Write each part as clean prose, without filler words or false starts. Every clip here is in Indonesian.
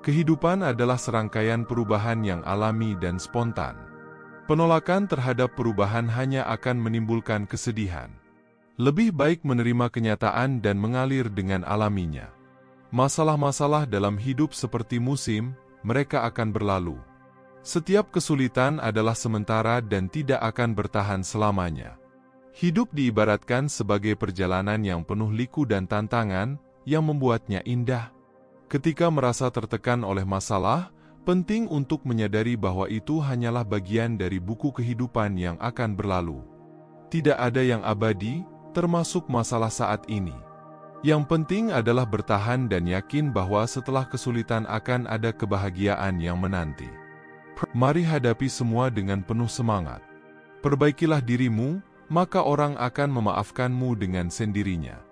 Kehidupan adalah serangkaian perubahan yang alami dan spontan. Penolakan terhadap perubahan hanya akan menimbulkan kesedihan. Lebih baik menerima kenyataan dan mengalir dengan alaminya. Masalah-masalah dalam hidup seperti musim, mereka akan berlalu. Setiap kesulitan adalah sementara dan tidak akan bertahan selamanya. Hidup diibaratkan sebagai perjalanan yang penuh liku dan tantangan, yang membuatnya indah. Ketika merasa tertekan oleh masalah, penting untuk menyadari bahwa itu hanyalah bagian dari buku kehidupan yang akan berlalu. Tidak ada yang abadi, termasuk masalah saat ini. Yang penting adalah bertahan dan yakin bahwa setelah kesulitan akan ada kebahagiaan yang menanti. Mari hadapi semua dengan penuh semangat. Perbaikilah dirimu, maka orang akan memaafkanmu dengan sendirinya.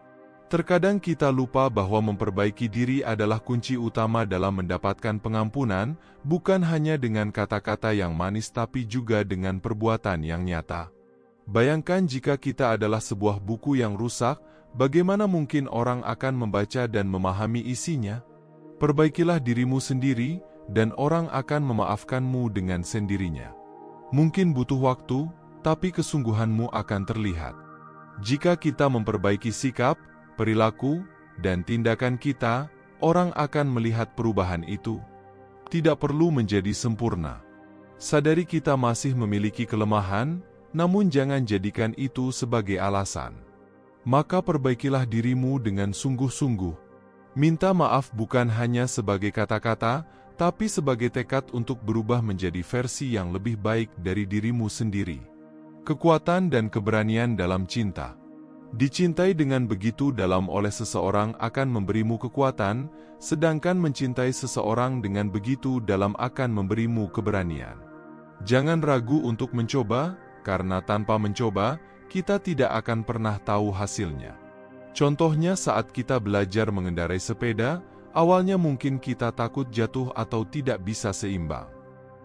Terkadang kita lupa bahwa memperbaiki diri adalah kunci utama dalam mendapatkan pengampunan, bukan hanya dengan kata-kata yang manis tapi juga dengan perbuatan yang nyata. Bayangkan jika kita adalah sebuah buku yang rusak, bagaimana mungkin orang akan membaca dan memahami isinya? Perbaikilah dirimu sendiri, dan orang akan memaafkanmu dengan sendirinya. Mungkin butuh waktu, tapi kesungguhanmu akan terlihat. Jika kita memperbaiki sikap, perilaku, dan tindakan kita, orang akan melihat perubahan itu. Tidak perlu menjadi sempurna. Sadari kita masih memiliki kelemahan, namun jangan jadikan itu sebagai alasan. Maka perbaikilah dirimu dengan sungguh-sungguh. Minta maaf bukan hanya sebagai kata-kata, tapi sebagai tekad untuk berubah menjadi versi yang lebih baik dari dirimu sendiri. Kekuatan dan keberanian dalam cinta. Dicintai dengan begitu dalam oleh seseorang akan memberimu kekuatan, sedangkan mencintai seseorang dengan begitu dalam akan memberimu keberanian. Jangan ragu untuk mencoba, karena tanpa mencoba, kita tidak akan pernah tahu hasilnya. Contohnya saat kita belajar mengendarai sepeda, awalnya mungkin kita takut jatuh atau tidak bisa seimbang.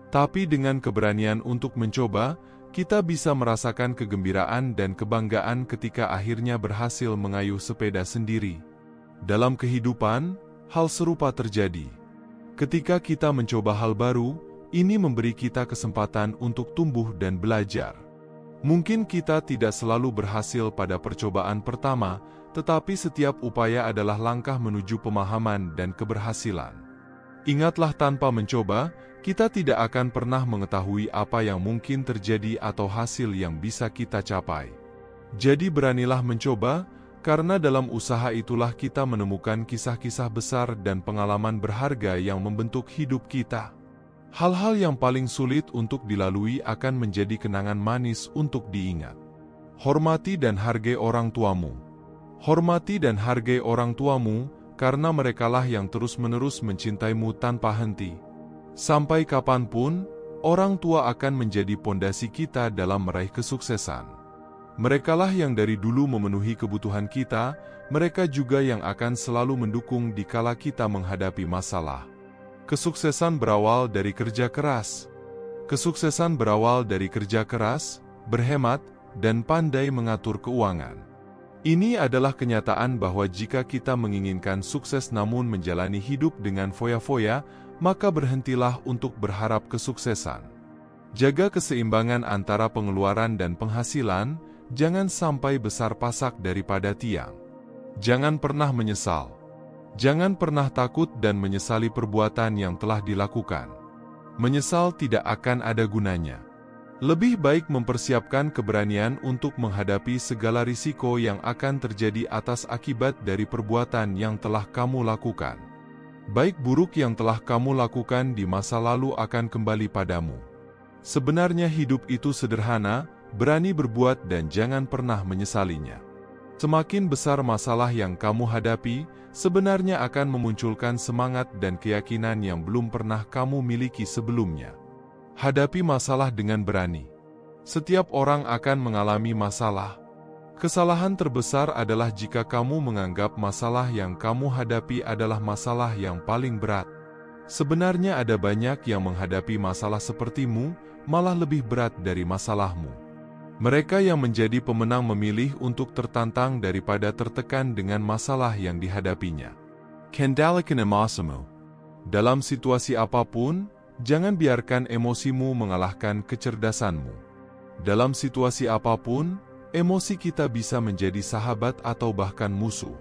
Tapi dengan keberanian untuk mencoba, kita bisa merasakan kegembiraan dan kebanggaan ketika akhirnya berhasil mengayuh sepeda sendiri. Dalam kehidupan, hal serupa terjadi. Ketika kita mencoba hal baru, ini memberi kita kesempatan untuk tumbuh dan belajar. Mungkin kita tidak selalu berhasil pada percobaan pertama, tetapi setiap upaya adalah langkah menuju pemahaman dan keberhasilan. Ingatlah, tanpa mencoba, kita tidak akan pernah mengetahui apa yang mungkin terjadi atau hasil yang bisa kita capai. Jadi beranilah mencoba, karena dalam usaha itulah kita menemukan kisah-kisah besar dan pengalaman berharga yang membentuk hidup kita. Hal-hal yang paling sulit untuk dilalui akan menjadi kenangan manis untuk diingat. Hormati dan hargai orang tuamu. Hormati dan hargai orang tuamu, karena merekalah yang terus-menerus mencintaimu tanpa henti. Sampai kapanpun, orang tua akan menjadi pondasi kita dalam meraih kesuksesan. Merekalah yang dari dulu memenuhi kebutuhan kita, mereka juga yang akan selalu mendukung dikala kita menghadapi masalah. Kesuksesan berawal dari kerja keras. Kesuksesan berawal dari kerja keras, berhemat, dan pandai mengatur keuangan. Ini adalah kenyataan bahwa jika kita menginginkan sukses namun menjalani hidup dengan foya-foya, maka berhentilah untuk berharap kesuksesan. Jaga keseimbangan antara pengeluaran dan penghasilan, jangan sampai besar pasak daripada tiang. Jangan pernah menyesal. Jangan pernah takut dan menyesali perbuatan yang telah dilakukan. Menyesal tidak akan ada gunanya. Lebih baik mempersiapkan keberanian untuk menghadapi segala risiko yang akan terjadi atas akibat dari perbuatan yang telah kamu lakukan. Baik buruk yang telah kamu lakukan di masa lalu akan kembali padamu. Sebenarnya hidup itu sederhana, berani berbuat dan jangan pernah menyesalinya. Semakin besar masalah yang kamu hadapi, sebenarnya akan memunculkan semangat dan keyakinan yang belum pernah kamu miliki sebelumnya. Hadapi masalah dengan berani. Setiap orang akan mengalami masalah. Kesalahan terbesar adalah jika kamu menganggap masalah yang kamu hadapi adalah masalah yang paling berat. Sebenarnya ada banyak yang menghadapi masalah sepertimu, malah lebih berat dari masalahmu. Mereka yang menjadi pemenang memilih untuk tertantang daripada tertekan dengan masalah yang dihadapinya. Kendalikan emosimu. Dalam situasi apapun, jangan biarkan emosimu mengalahkan kecerdasanmu. Dalam situasi apapun, emosi kita bisa menjadi sahabat atau bahkan musuh.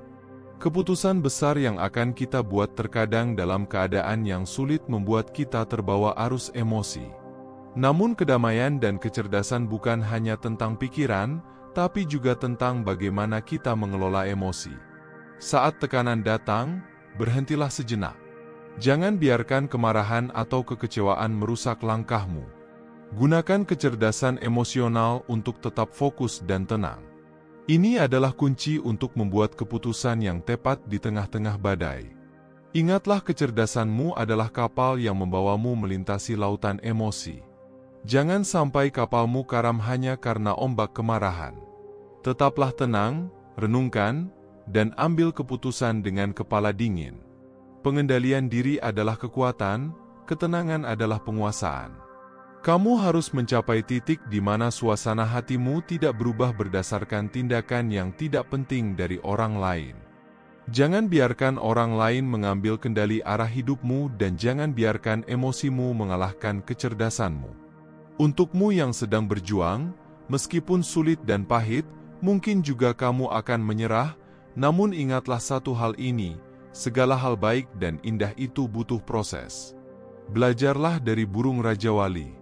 Keputusan besar yang akan kita buat terkadang dalam keadaan yang sulit membuat kita terbawa arus emosi. Namun kedamaian dan kecerdasan bukan hanya tentang pikiran, tapi juga tentang bagaimana kita mengelola emosi. Saat tekanan datang, berhentilah sejenak. Jangan biarkan kemarahan atau kekecewaan merusak langkahmu. Gunakan kecerdasan emosional untuk tetap fokus dan tenang. Ini adalah kunci untuk membuat keputusan yang tepat di tengah-tengah badai. Ingatlah, kecerdasanmu adalah kapal yang membawamu melintasi lautan emosi. Jangan sampai kapalmu karam hanya karena ombak kemarahan. Tetaplah tenang, renungkan, dan ambil keputusan dengan kepala dingin. Pengendalian diri adalah kekuatan, ketenangan adalah penguasaan. Kamu harus mencapai titik di mana suasana hatimu tidak berubah berdasarkan tindakan yang tidak penting dari orang lain. Jangan biarkan orang lain mengambil kendali arah hidupmu dan jangan biarkan emosimu mengalahkan kecerdasanmu. Untukmu yang sedang berjuang, meskipun sulit dan pahit, mungkin juga kamu akan menyerah, namun ingatlah satu hal ini, segala hal baik dan indah itu butuh proses. Belajarlah dari burung Raja Wali.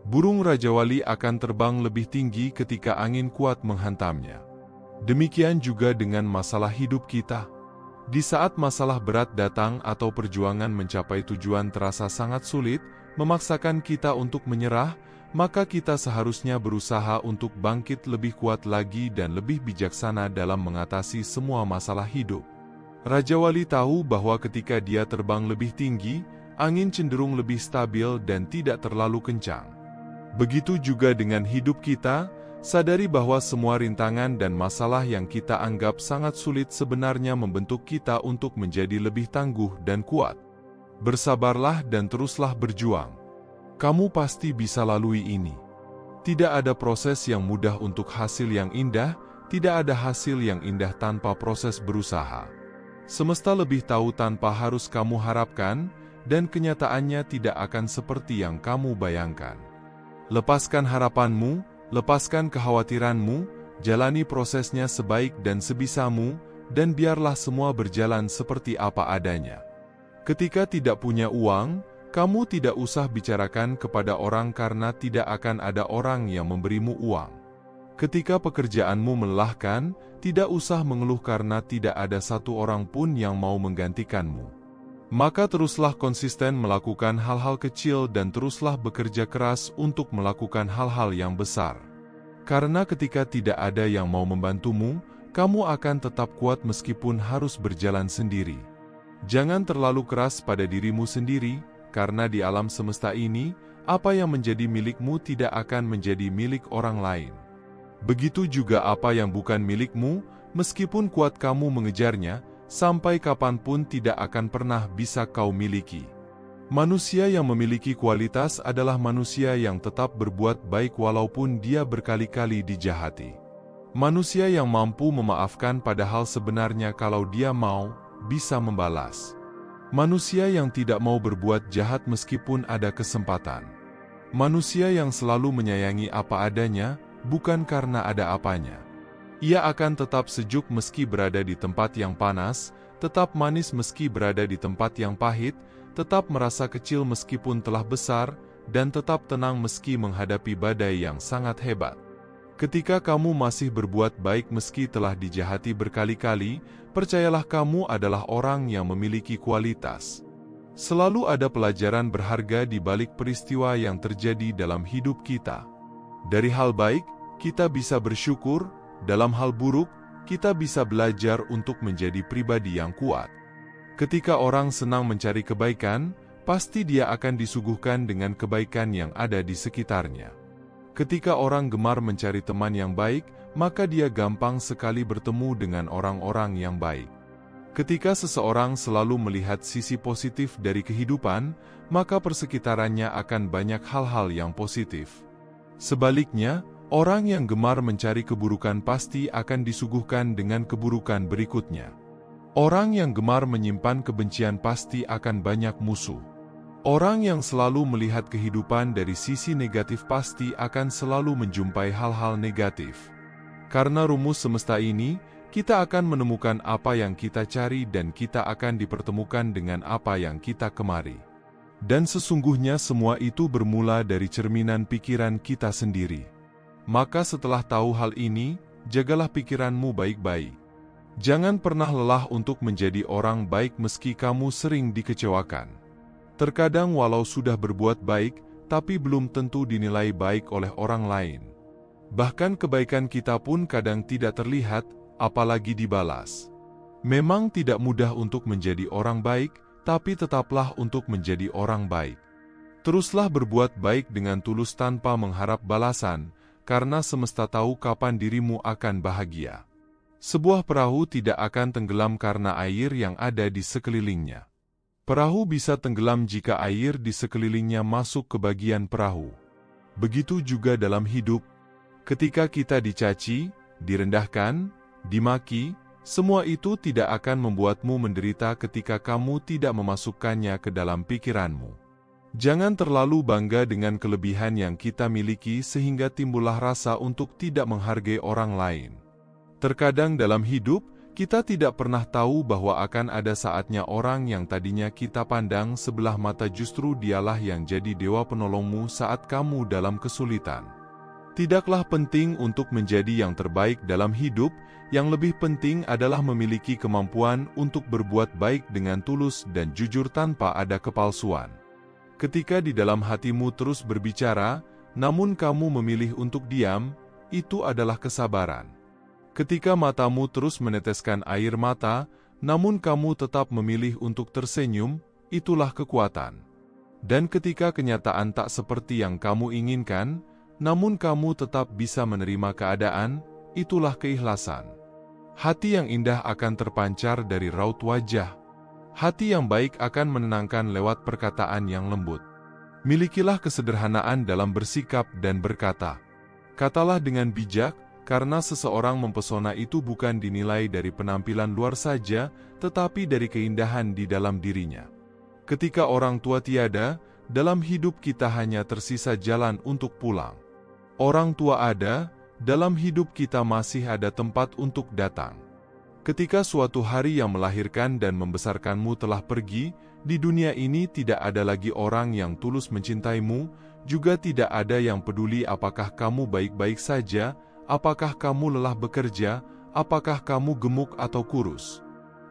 Burung Raja Wali akan terbang lebih tinggi ketika angin kuat menghantamnya. Demikian juga dengan masalah hidup kita. Di saat masalah berat datang atau perjuangan mencapai tujuan terasa sangat sulit, memaksakan kita untuk menyerah, maka kita seharusnya berusaha untuk bangkit lebih kuat lagi dan lebih bijaksana dalam mengatasi semua masalah hidup. Raja Wali tahu bahwa ketika dia terbang lebih tinggi, angin cenderung lebih stabil dan tidak terlalu kencang. Begitu juga dengan hidup kita, sadari bahwa semua rintangan dan masalah yang kita anggap sangat sulit sebenarnya membentuk kita untuk menjadi lebih tangguh dan kuat. Bersabarlah dan teruslah berjuang. Kamu pasti bisa lalui ini. Tidak ada proses yang mudah untuk hasil yang indah, tidak ada hasil yang indah tanpa proses berusaha. Semesta lebih tahu tanpa harus kamu harapkan, dan kenyataannya tidak akan seperti yang kamu bayangkan. Lepaskan harapanmu, lepaskan kekhawatiranmu, jalani prosesnya sebaik dan sebisamu, dan biarlah semua berjalan seperti apa adanya. Ketika tidak punya uang, kamu tidak usah bicarakan kepada orang karena tidak akan ada orang yang memberimu uang. Ketika pekerjaanmu melelahkan, tidak usah mengeluh karena tidak ada satu orang pun yang mau menggantikanmu. Maka teruslah konsisten melakukan hal-hal kecil dan teruslah bekerja keras untuk melakukan hal-hal yang besar. Karena ketika tidak ada yang mau membantumu, kamu akan tetap kuat meskipun harus berjalan sendiri. Jangan terlalu keras pada dirimu sendiri, karena di alam semesta ini, apa yang menjadi milikmu tidak akan menjadi milik orang lain. Begitu juga apa yang bukan milikmu, meskipun kuat kamu mengejarnya, sampai kapanpun tidak akan pernah bisa kau miliki. Manusia yang memiliki kualitas adalah manusia yang tetap berbuat baik walaupun dia berkali-kali dijahati. Manusia yang mampu memaafkan padahal sebenarnya kalau dia mau, bisa membalas. Manusia yang tidak mau berbuat jahat meskipun ada kesempatan. Manusia yang selalu menyayangi apa adanya, bukan karena ada apanya. Ia akan tetap sejuk meski berada di tempat yang panas, tetap manis meski berada di tempat yang pahit, tetap merasa kecil meskipun telah besar, dan tetap tenang meski menghadapi badai yang sangat hebat. Ketika kamu masih berbuat baik meski telah dijahati berkali-kali, percayalah kamu adalah orang yang memiliki kualitas. Selalu ada pelajaran berharga di balik peristiwa yang terjadi dalam hidup kita. Dari hal baik, kita bisa bersyukur. Dalam hal buruk, kita bisa belajar untuk menjadi pribadi yang kuat. Ketika orang senang mencari kebaikan, pasti dia akan disuguhkan dengan kebaikan yang ada di sekitarnya. Ketika orang gemar mencari teman yang baik, maka dia gampang sekali bertemu dengan orang-orang yang baik. Ketika seseorang selalu melihat sisi positif dari kehidupan, maka persekitarannya akan banyak hal-hal yang positif. Sebaliknya, orang yang gemar mencari keburukan pasti akan disuguhkan dengan keburukan berikutnya. Orang yang gemar menyimpan kebencian pasti akan banyak musuh. Orang yang selalu melihat kehidupan dari sisi negatif pasti akan selalu menjumpai hal-hal negatif. Karena rumus semesta ini, kita akan menemukan apa yang kita cari dan kita akan dipertemukan dengan apa yang kita kemari. Dan sesungguhnya semua itu bermula dari cerminan pikiran kita sendiri. Maka setelah tahu hal ini, jagalah pikiranmu baik-baik. Jangan pernah lelah untuk menjadi orang baik meski kamu sering dikecewakan. Terkadang walau sudah berbuat baik, tapi belum tentu dinilai baik oleh orang lain. Bahkan kebaikan kita pun kadang tidak terlihat, apalagi dibalas. Memang tidak mudah untuk menjadi orang baik, tapi tetaplah untuk menjadi orang baik. Teruslah berbuat baik dengan tulus tanpa mengharap balasan, karena semesta tahu kapan dirimu akan bahagia. Sebuah perahu tidak akan tenggelam karena air yang ada di sekelilingnya. Perahu bisa tenggelam jika air di sekelilingnya masuk ke bagian perahu. Begitu juga dalam hidup. Ketika kita dicaci, direndahkan, dimaki, semua itu tidak akan membuatmu menderita ketika kamu tidak memasukkannya ke dalam pikiranmu. Jangan terlalu bangga dengan kelebihan yang kita miliki sehingga timbullah rasa untuk tidak menghargai orang lain. Terkadang dalam hidup, kita tidak pernah tahu bahwa akan ada saatnya orang yang tadinya kita pandang sebelah mata justru dialah yang jadi dewa penolongmu saat kamu dalam kesulitan. Tidaklah penting untuk menjadi yang terbaik dalam hidup, yang lebih penting adalah memiliki kemampuan untuk berbuat baik dengan tulus dan jujur tanpa ada kepalsuan. Ketika di dalam hatimu terus berbicara, namun kamu memilih untuk diam, itu adalah kesabaran. Ketika matamu terus meneteskan air mata, namun kamu tetap memilih untuk tersenyum, itulah kekuatan. Dan ketika kenyataan tak seperti yang kamu inginkan, namun kamu tetap bisa menerima keadaan, itulah keikhlasan. Hati yang indah akan terpancar dari raut wajah. Hati yang baik akan menenangkan lewat perkataan yang lembut. Milikilah kesederhanaan dalam bersikap dan berkata. Katalah dengan bijak, karena seseorang mempesona itu bukan dinilai dari penampilan luar saja, tetapi dari keindahan di dalam dirinya. Ketika orang tua tiada, dalam hidup kita hanya tersisa jalan untuk pulang. Orang tua ada, dalam hidup kita masih ada tempat untuk datang. Ketika suatu hari yang melahirkan dan membesarkanmu telah pergi, di dunia ini tidak ada lagi orang yang tulus mencintaimu, juga tidak ada yang peduli apakah kamu baik-baik saja, apakah kamu lelah bekerja, apakah kamu gemuk atau kurus.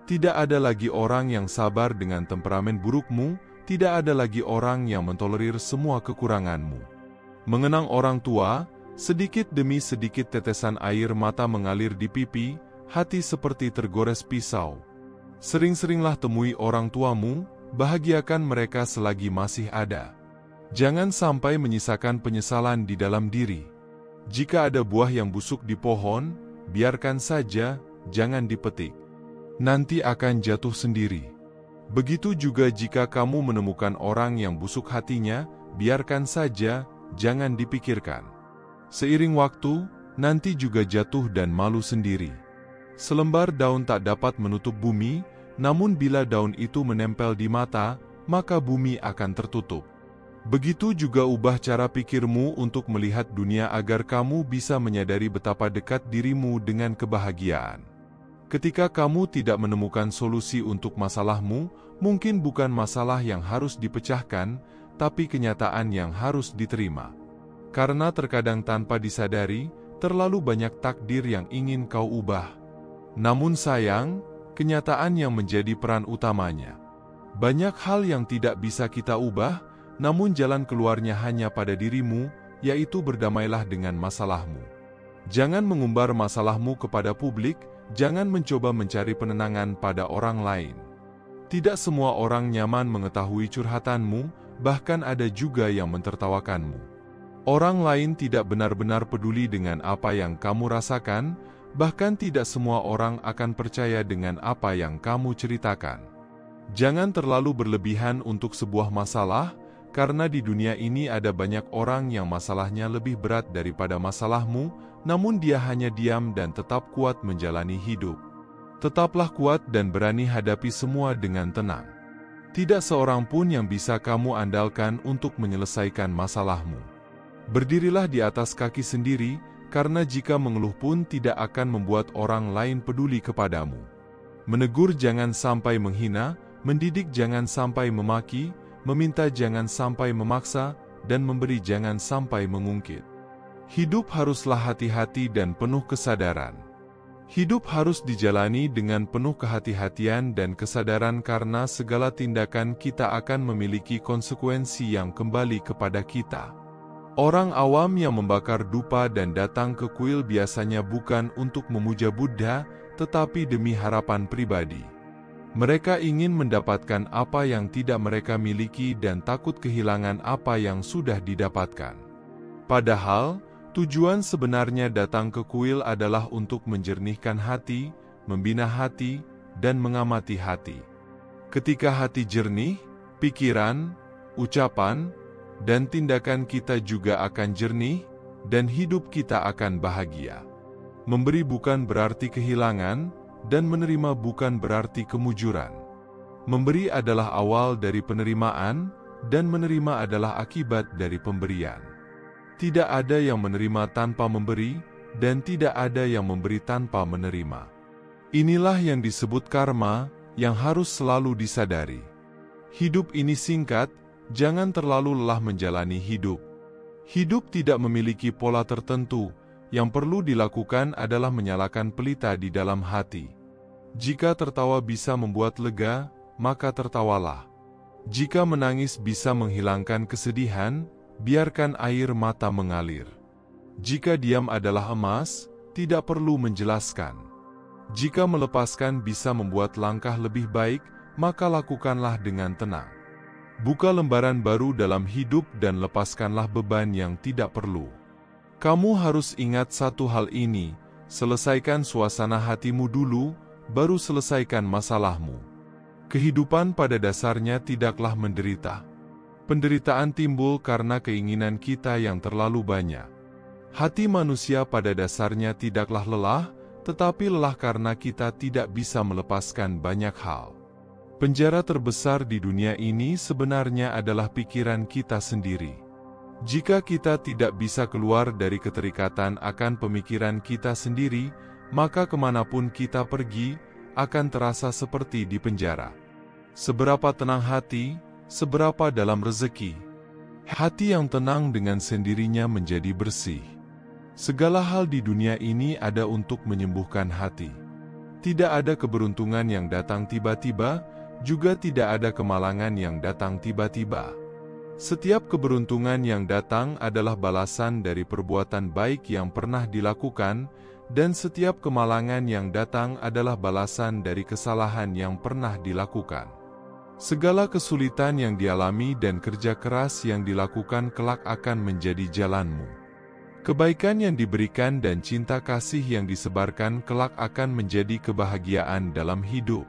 Tidak ada lagi orang yang sabar dengan temperamen burukmu, tidak ada lagi orang yang mentolerir semua kekuranganmu. Mengenang orang tua, sedikit demi sedikit tetesan air mata mengalir di pipi, hati seperti tergores pisau. Sering-seringlah temui orang tuamu, bahagiakan mereka selagi masih ada. Jangan sampai menyisakan penyesalan di dalam diri. Jika ada buah yang busuk di pohon, biarkan saja, jangan dipetik. Nanti akan jatuh sendiri. Begitu juga jika kamu menemukan orang yang busuk hatinya, biarkan saja, jangan dipikirkan. Seiring waktu, nanti juga jatuh dan malu sendiri. Selembar daun tak dapat menutup bumi, namun bila daun itu menempel di mata, maka bumi akan tertutup. Begitu juga ubah cara pikirmu untuk melihat dunia agar kamu bisa menyadari betapa dekat dirimu dengan kebahagiaan. Ketika kamu tidak menemukan solusi untuk masalahmu, mungkin bukan masalah yang harus dipecahkan, tapi kenyataan yang harus diterima. Karena terkadang tanpa disadari, terlalu banyak takdir yang ingin kau ubah. Namun sayang, kenyataan yang menjadi peran utamanya. Banyak hal yang tidak bisa kita ubah, namun jalan keluarnya hanya pada dirimu, yaitu berdamailah dengan masalahmu. Jangan mengumbar masalahmu kepada publik, jangan mencoba mencari penenangan pada orang lain. Tidak semua orang nyaman mengetahui curhatanmu, bahkan ada juga yang mentertawakanmu. Orang lain tidak benar-benar peduli dengan apa yang kamu rasakan, bahkan tidak semua orang akan percaya dengan apa yang kamu ceritakan. Jangan terlalu berlebihan untuk sebuah masalah, karena di dunia ini ada banyak orang yang masalahnya lebih berat daripada masalahmu, namun dia hanya diam dan tetap kuat menjalani hidup. Tetaplah kuat dan berani hadapi semua dengan tenang. Tidak seorang pun yang bisa kamu andalkan untuk menyelesaikan masalahmu. Berdirilah di atas kaki sendiri, karena jika mengeluh pun tidak akan membuat orang lain peduli kepadamu. Menegur jangan sampai menghina, mendidik jangan sampai memaki, meminta jangan sampai memaksa, dan memberi jangan sampai mengungkit. Hidup haruslah hati-hati dan penuh kesadaran. Hidup harus dijalani dengan penuh kehati-hatian dan kesadaran karena segala tindakan kita akan memiliki konsekuensi yang kembali kepada kita. Orang awam yang membakar dupa dan datang ke kuil biasanya bukan untuk memuja Buddha, tetapi demi harapan pribadi. Mereka ingin mendapatkan apa yang tidak mereka miliki dan takut kehilangan apa yang sudah didapatkan. Padahal, tujuan sebenarnya datang ke kuil adalah untuk menjernihkan hati, membina hati, dan mengamati hati. Ketika hati jernih, pikiran, ucapan, dan tindakan kita juga akan jernih, dan hidup kita akan bahagia. Memberi bukan berarti kehilangan, dan menerima bukan berarti kemujuran. Memberi adalah awal dari penerimaan, dan menerima adalah akibat dari pemberian. Tidak ada yang menerima tanpa memberi, dan tidak ada yang memberi tanpa menerima. Inilah yang disebut karma, yang harus selalu disadari. Hidup ini singkat, jangan terlalu lelah menjalani hidup. Hidup tidak memiliki pola tertentu, yang perlu dilakukan adalah menyalakan pelita di dalam hati. Jika tertawa bisa membuat lega, maka tertawalah. Jika menangis bisa menghilangkan kesedihan, biarkan air mata mengalir. Jika diam adalah emas, tidak perlu menjelaskan. Jika melepaskan bisa membuat langkah lebih baik, maka lakukanlah dengan tenang. Buka lembaran baru dalam hidup dan lepaskanlah beban yang tidak perlu. Kamu harus ingat satu hal ini, selesaikan suasana hatimu dulu, baru selesaikan masalahmu. Kehidupan pada dasarnya tidaklah menderita. Penderitaan timbul karena keinginan kita yang terlalu banyak. Hati manusia pada dasarnya tidaklah lelah, tetapi lelah karena kita tidak bisa melepaskan banyak hal. Penjara terbesar di dunia ini sebenarnya adalah pikiran kita sendiri. Jika kita tidak bisa keluar dari keterikatan akan pemikiran kita sendiri, maka kemanapun kita pergi, akan terasa seperti di penjara. Seberapa tenang hati, seberapa dalam rezeki. Hati yang tenang dengan sendirinya menjadi bersih. Segala hal di dunia ini ada untuk menyembuhkan hati. Tidak ada keberuntungan yang datang tiba-tiba, juga tidak ada kemalangan yang datang tiba-tiba. Setiap keberuntungan yang datang adalah balasan dari perbuatan baik yang pernah dilakukan, dan setiap kemalangan yang datang adalah balasan dari kesalahan yang pernah dilakukan. Segala kesulitan yang dialami dan kerja keras yang dilakukan kelak akan menjadi jalanmu. Kebaikan yang diberikan dan cinta kasih yang disebarkan kelak akan menjadi kebahagiaan dalam hidup.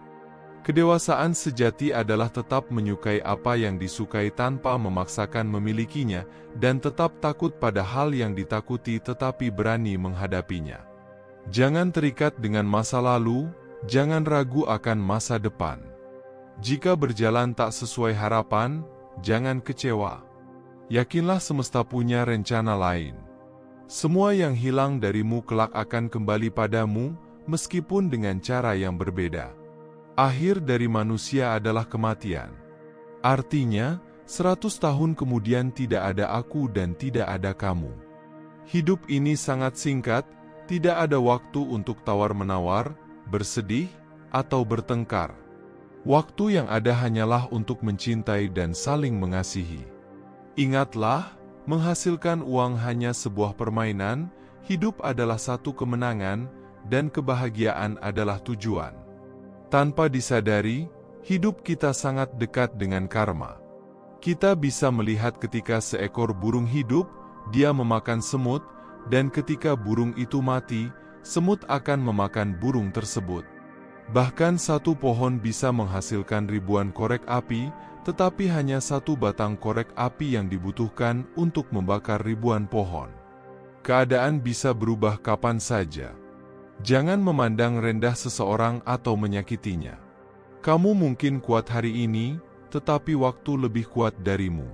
Kedewasaan sejati adalah tetap menyukai apa yang disukai tanpa memaksakan memilikinya, dan tetap takut pada hal yang ditakuti tetapi berani menghadapinya. Jangan terikat dengan masa lalu, jangan ragu akan masa depan. Jika berjalan tak sesuai harapan, jangan kecewa. Yakinlah semesta punya rencana lain. Semua yang hilang darimu kelak akan kembali padamu, meskipun dengan cara yang berbeda. Akhir dari manusia adalah kematian. Artinya, 100 tahun kemudian tidak ada aku dan tidak ada kamu. Hidup ini sangat singkat, tidak ada waktu untuk tawar-menawar, bersedih, atau bertengkar. Waktu yang ada hanyalah untuk mencintai dan saling mengasihi. Ingatlah, menghasilkan uang hanya sebuah permainan, hidup adalah satu kemenangan, dan kebahagiaan adalah tujuan. Tanpa disadari, hidup kita sangat dekat dengan karma. Kita bisa melihat ketika seekor burung hidup, dia memakan semut, dan ketika burung itu mati, semut akan memakan burung tersebut. Bahkan satu pohon bisa menghasilkan ribuan korek api, tetapi hanya satu batang korek api yang dibutuhkan untuk membakar ribuan pohon. Keadaan bisa berubah kapan saja. Jangan memandang rendah seseorang atau menyakitinya. Kamu mungkin kuat hari ini, tetapi waktu lebih kuat darimu.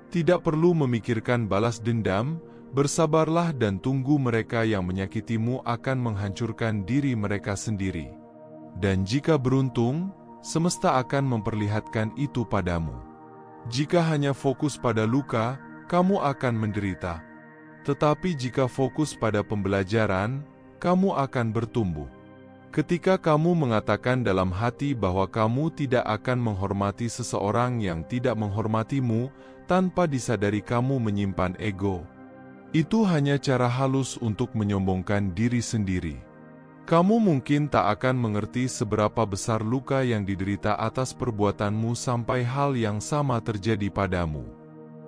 Tidak perlu memikirkan balas dendam, bersabarlah dan tunggu. Mereka yang menyakitimu akan menghancurkan diri mereka sendiri. Dan jika beruntung, semesta akan memperlihatkan itu padamu. Jika hanya fokus pada luka, kamu akan menderita. Tetapi jika fokus pada pembelajaran, kamu akan bertumbuh. Ketika kamu mengatakan dalam hati bahwa kamu tidak akan menghormati seseorang yang tidak menghormatimu, tanpa disadari kamu menyimpan ego. Itu hanya cara halus untuk menyombongkan diri sendiri. Kamu mungkin tak akan mengerti seberapa besar luka yang diderita atas perbuatanmu sampai hal yang sama terjadi padamu.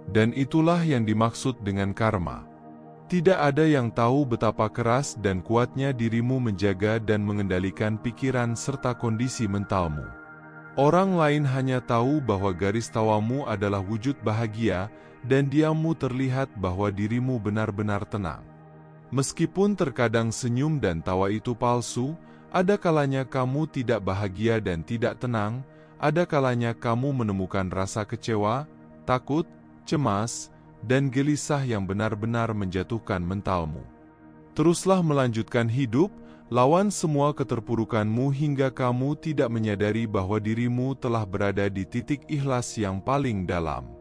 Dan itulah yang dimaksud dengan karma. Tidak ada yang tahu betapa keras dan kuatnya dirimu menjaga dan mengendalikan pikiran serta kondisi mentalmu. Orang lain hanya tahu bahwa garis tawamu adalah wujud bahagia, dan diammu terlihat bahwa dirimu benar-benar tenang. Meskipun terkadang senyum dan tawa itu palsu, ada kalanya kamu tidak bahagia dan tidak tenang, ada kalanya kamu menemukan rasa kecewa, takut, cemas, dan gelisah yang benar-benar menjatuhkan mentalmu. Teruslah melanjutkan hidup, lawan semua keterpurukanmu hingga kamu tidak menyadari bahwa dirimu telah berada di titik ikhlas yang paling dalam.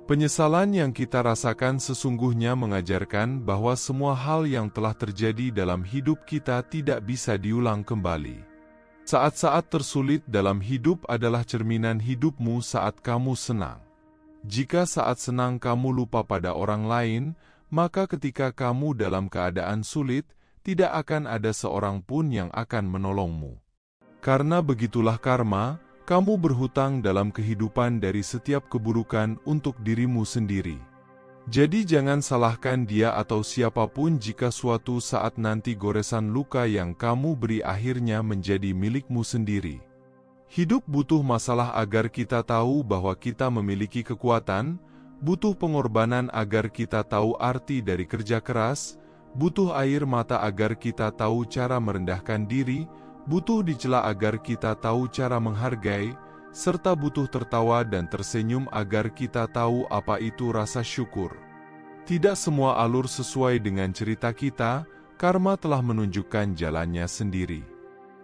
Penyesalan yang kita rasakan sesungguhnya mengajarkan bahwa semua hal yang telah terjadi dalam hidup kita tidak bisa diulang kembali. Saat-saat tersulit dalam hidup adalah cerminan hidupmu saat kamu senang. Jika saat senang kamu lupa pada orang lain, maka ketika kamu dalam keadaan sulit, tidak akan ada seorang pun yang akan menolongmu. Karena begitulah karma, kamu berhutang dalam kehidupan dari setiap keburukan untuk dirimu sendiri. Jadi jangan salahkan dia atau siapapun jika suatu saat nanti goresan luka yang kamu beri akhirnya menjadi milikmu sendiri. Hidup butuh masalah agar kita tahu bahwa kita memiliki kekuatan, butuh pengorbanan agar kita tahu arti dari kerja keras, butuh air mata agar kita tahu cara merendahkan diri, butuh dicela agar kita tahu cara menghargai, serta butuh tertawa dan tersenyum agar kita tahu apa itu rasa syukur. Tidak semua alur sesuai dengan cerita kita, karma telah menunjukkan jalannya sendiri.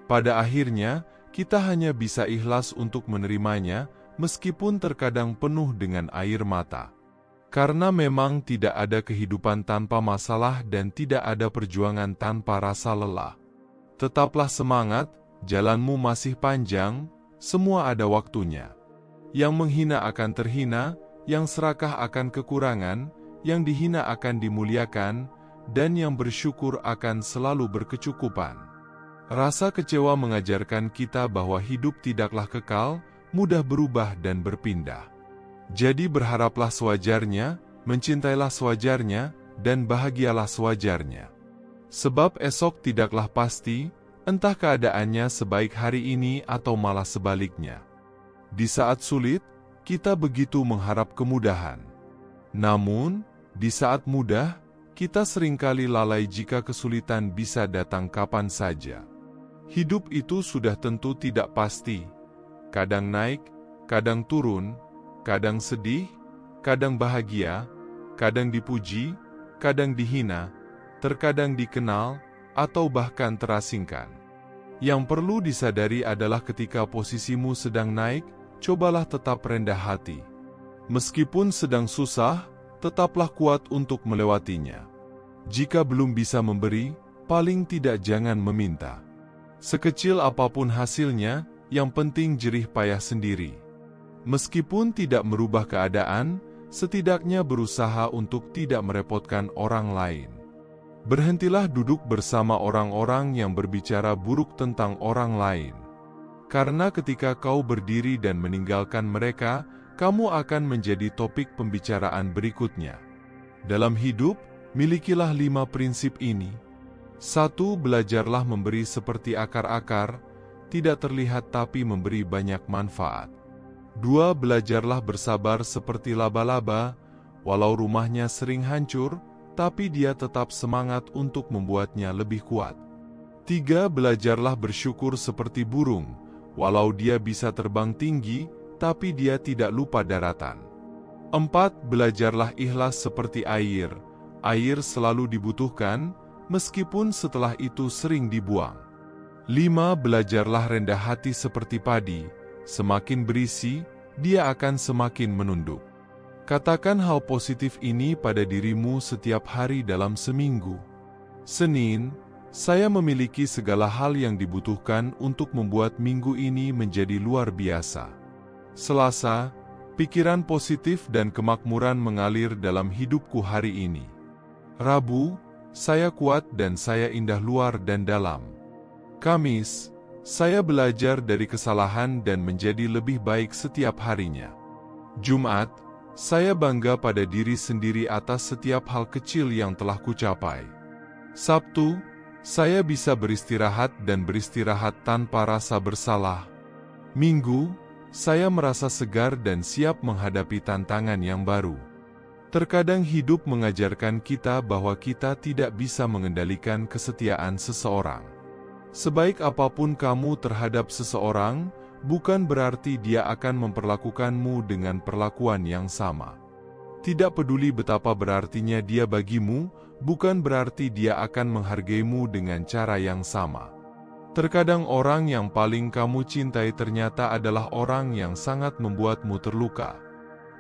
Pada akhirnya, kita hanya bisa ikhlas untuk menerimanya, meskipun terkadang penuh dengan air mata. Karena memang tidak ada kehidupan tanpa masalah dan tidak ada perjuangan tanpa rasa lelah. Tetaplah semangat, jalanmu masih panjang, semua ada waktunya. Yang menghina akan terhina, yang serakah akan kekurangan, yang dihina akan dimuliakan, dan yang bersyukur akan selalu berkecukupan. Rasa kecewa mengajarkan kita bahwa hidup tidaklah kekal, mudah berubah dan berpindah. Jadi berharaplah sewajarnya, mencintailah sewajarnya, dan bahagialah sewajarnya. Sebab esok tidaklah pasti, entah keadaannya sebaik hari ini atau malah sebaliknya. Di saat sulit, kita begitu mengharap kemudahan. Namun, di saat mudah, kita seringkali lalai jika kesulitan bisa datang kapan saja. Hidup itu sudah tentu tidak pasti. Kadang naik, kadang turun, kadang sedih, kadang bahagia, kadang dipuji, kadang dihina, terkadang dikenal, atau bahkan terasingkan. Yang perlu disadari adalah ketika posisimu sedang naik, cobalah tetap rendah hati. Meskipun sedang susah, tetaplah kuat untuk melewatinya. Jika belum bisa memberi, paling tidak jangan meminta. Sekecil apapun hasilnya, yang penting jerih payah sendiri. Meskipun tidak merubah keadaan, setidaknya berusaha untuk tidak merepotkan orang lain. Berhentilah duduk bersama orang-orang yang berbicara buruk tentang orang lain. Karena ketika kau berdiri dan meninggalkan mereka, kamu akan menjadi topik pembicaraan berikutnya. Dalam hidup, milikilah 5 prinsip ini. 1. Belajarlah memberi seperti akar-akar, tidak terlihat tapi memberi banyak manfaat. 2. Belajarlah bersabar seperti laba-laba, walau rumahnya sering hancur, tapi dia tetap semangat untuk membuatnya lebih kuat. 3. Belajarlah bersyukur seperti burung, walau dia bisa terbang tinggi, tapi dia tidak lupa daratan. 4. Belajarlah ikhlas seperti air. Air selalu dibutuhkan, meskipun setelah itu sering dibuang. 5. Belajarlah rendah hati seperti padi. Semakin berisi, dia akan semakin menunduk. Katakan hal positif ini pada dirimu setiap hari dalam seminggu. Senin, saya memiliki segala hal yang dibutuhkan untuk membuat minggu ini menjadi luar biasa. Selasa, pikiran positif dan kemakmuran mengalir dalam hidupku hari ini. Rabu, saya kuat dan saya indah luar dan dalam. Kamis, saya belajar dari kesalahan dan menjadi lebih baik setiap harinya. Jumat, saya bangga pada diri sendiri atas setiap hal kecil yang telah kucapai. Sabtu, saya bisa beristirahat dan beristirahat tanpa rasa bersalah. Minggu, saya merasa segar dan siap menghadapi tantangan yang baru. Terkadang hidup mengajarkan kita bahwa kita tidak bisa mengendalikan kesetiaan seseorang. Sebaik apapun kamu terhadap seseorang, bukan berarti dia akan memperlakukanmu dengan perlakuan yang sama. Tidak peduli betapa berartinya dia bagimu, bukan berarti dia akan menghargaimu dengan cara yang sama. Terkadang orang yang paling kamu cintai ternyata adalah orang yang sangat membuatmu terluka.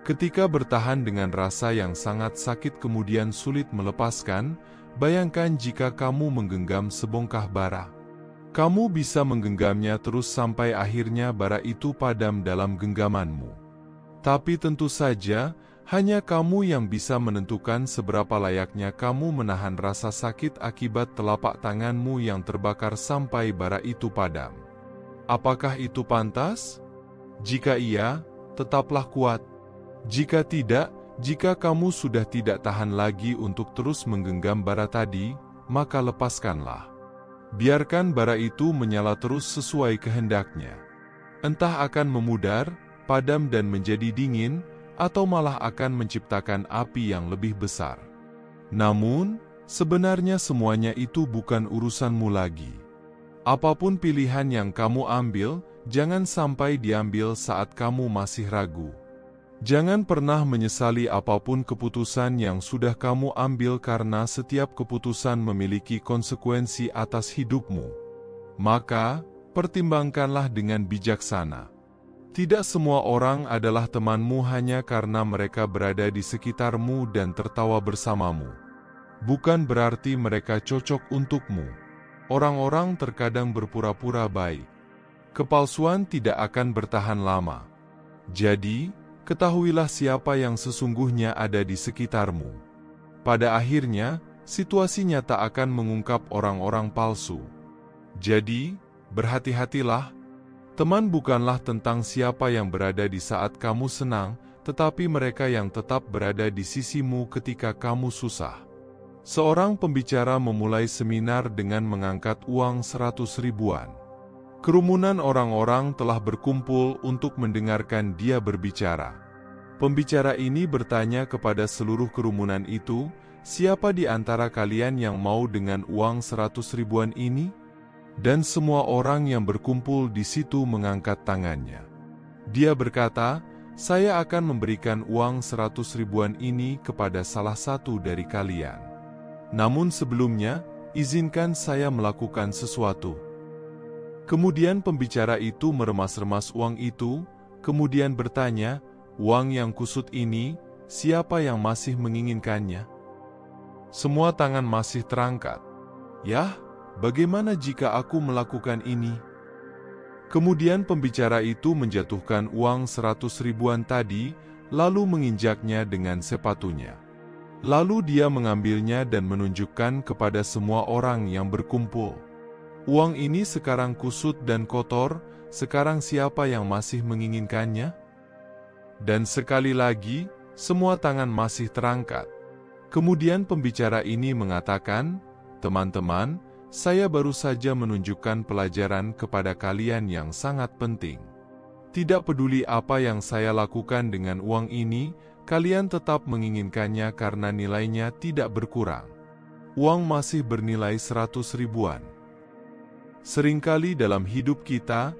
Ketika bertahan dengan rasa yang sangat sakit kemudian sulit melepaskan, bayangkan jika kamu menggenggam sebongkah bara. Kamu bisa menggenggamnya terus sampai akhirnya bara itu padam dalam genggamanmu. Tapi tentu saja, hanya kamu yang bisa menentukan seberapa layaknya kamu menahan rasa sakit akibat telapak tanganmu yang terbakar sampai bara itu padam. Apakah itu pantas? Jika iya, tetaplah kuat. Jika tidak, jika kamu sudah tidak tahan lagi untuk terus menggenggam bara tadi, maka lepaskanlah. Biarkan bara itu menyala terus sesuai kehendaknya. Entah akan memudar, padam dan menjadi dingin, atau malah akan menciptakan api yang lebih besar. Namun, sebenarnya semuanya itu bukan urusanmu lagi. Apapun pilihan yang kamu ambil, jangan sampai diambil saat kamu masih ragu. Jangan pernah menyesali apapun keputusan yang sudah kamu ambil karena setiap keputusan memiliki konsekuensi atas hidupmu. Maka, pertimbangkanlah dengan bijaksana. Tidak semua orang adalah temanmu hanya karena mereka berada di sekitarmu dan tertawa bersamamu. Bukan berarti mereka cocok untukmu. Orang-orang terkadang berpura-pura baik. Kepalsuan tidak akan bertahan lama. Jadi, ketahuilah siapa yang sesungguhnya ada di sekitarmu. Pada akhirnya, situasi nyata akan mengungkap orang-orang palsu. Jadi, berhati-hatilah. Teman bukanlah tentang siapa yang berada di saat kamu senang, tetapi mereka yang tetap berada di sisimu ketika kamu susah. Seorang pembicara memulai seminar dengan mengangkat uang 100 ribuan. Kerumunan orang-orang telah berkumpul untuk mendengarkan dia berbicara. Pembicara ini bertanya kepada seluruh kerumunan itu, siapa di antara kalian yang mau dengan uang 100 ribuan ini? Dan semua orang yang berkumpul di situ mengangkat tangannya. Dia berkata, saya akan memberikan uang 100 ribuan ini kepada salah satu dari kalian. Namun sebelumnya, izinkan saya melakukan sesuatu. Kemudian pembicara itu meremas-remas uang itu, kemudian bertanya, uang yang kusut ini, siapa yang masih menginginkannya? Semua tangan masih terangkat. Yah, bagaimana jika aku melakukan ini? Kemudian pembicara itu menjatuhkan uang 100 ribuan tadi, lalu menginjaknya dengan sepatunya. Lalu dia mengambilnya dan menunjukkan kepada semua orang yang berkumpul. Uang ini sekarang kusut dan kotor, sekarang siapa yang masih menginginkannya? Dan sekali lagi, semua tangan masih terangkat. Kemudian pembicara ini mengatakan, teman-teman, saya baru saja menunjukkan pelajaran kepada kalian yang sangat penting. Tidak peduli apa yang saya lakukan dengan uang ini, kalian tetap menginginkannya karena nilainya tidak berkurang. Uang masih bernilai 100 ribuan. Seringkali dalam hidup kita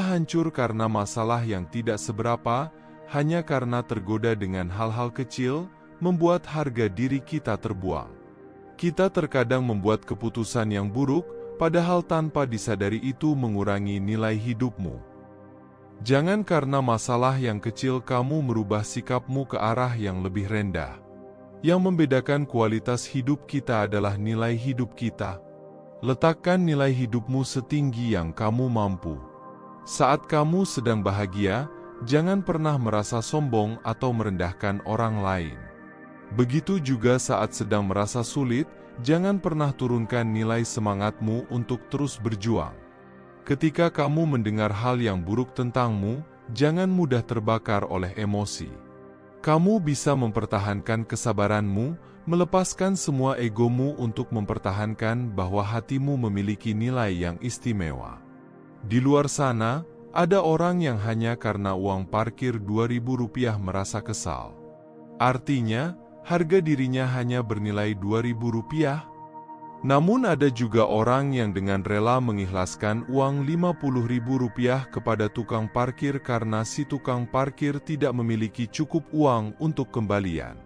hancur karena masalah yang tidak seberapa, hanya karena tergoda dengan hal-hal kecil, membuat harga diri kita terbuang. Kita terkadang membuat keputusan yang buruk, padahal tanpa disadari itu mengurangi nilai hidupmu. Jangan karena masalah yang kecil kamu merubah sikapmu ke arah yang lebih rendah. Yang membedakan kualitas hidup kita adalah nilai hidup kita. Letakkan nilai hidupmu setinggi yang kamu mampu. Saat kamu sedang bahagia, jangan pernah merasa sombong atau merendahkan orang lain. Begitu juga saat sedang merasa sulit, jangan pernah turunkan nilai semangatmu untuk terus berjuang. Ketika kamu mendengar hal yang buruk tentangmu, jangan mudah terbakar oleh emosi. Kamu bisa mempertahankan kesabaranmu, melepaskan semua egomu untuk mempertahankan bahwa hatimu memiliki nilai yang istimewa. Di luar sana, ada orang yang hanya karena uang parkir Rp2.000 merasa kesal. Artinya, harga dirinya hanya bernilai Rp2.000. Namun ada juga orang yang dengan rela mengikhlaskan uang Rp50.000 kepada tukang parkir karena si tukang parkir tidak memiliki cukup uang untuk kembalian.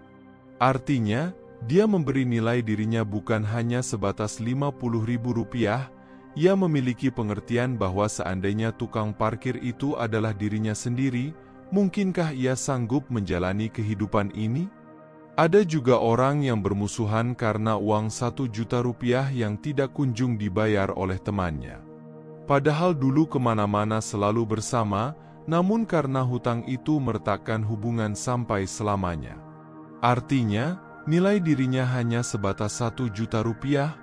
Artinya, dia memberi nilai dirinya bukan hanya sebatas Rp50.000, ia memiliki pengertian bahwa seandainya tukang parkir itu adalah dirinya sendiri, mungkinkah ia sanggup menjalani kehidupan ini? Ada juga orang yang bermusuhan karena uang Rp1.000.000 yang tidak kunjung dibayar oleh temannya. Padahal dulu kemana-mana selalu bersama, namun karena hutang itu meretakkan hubungan sampai selamanya. Artinya, nilai dirinya hanya sebatas Rp1.000.000.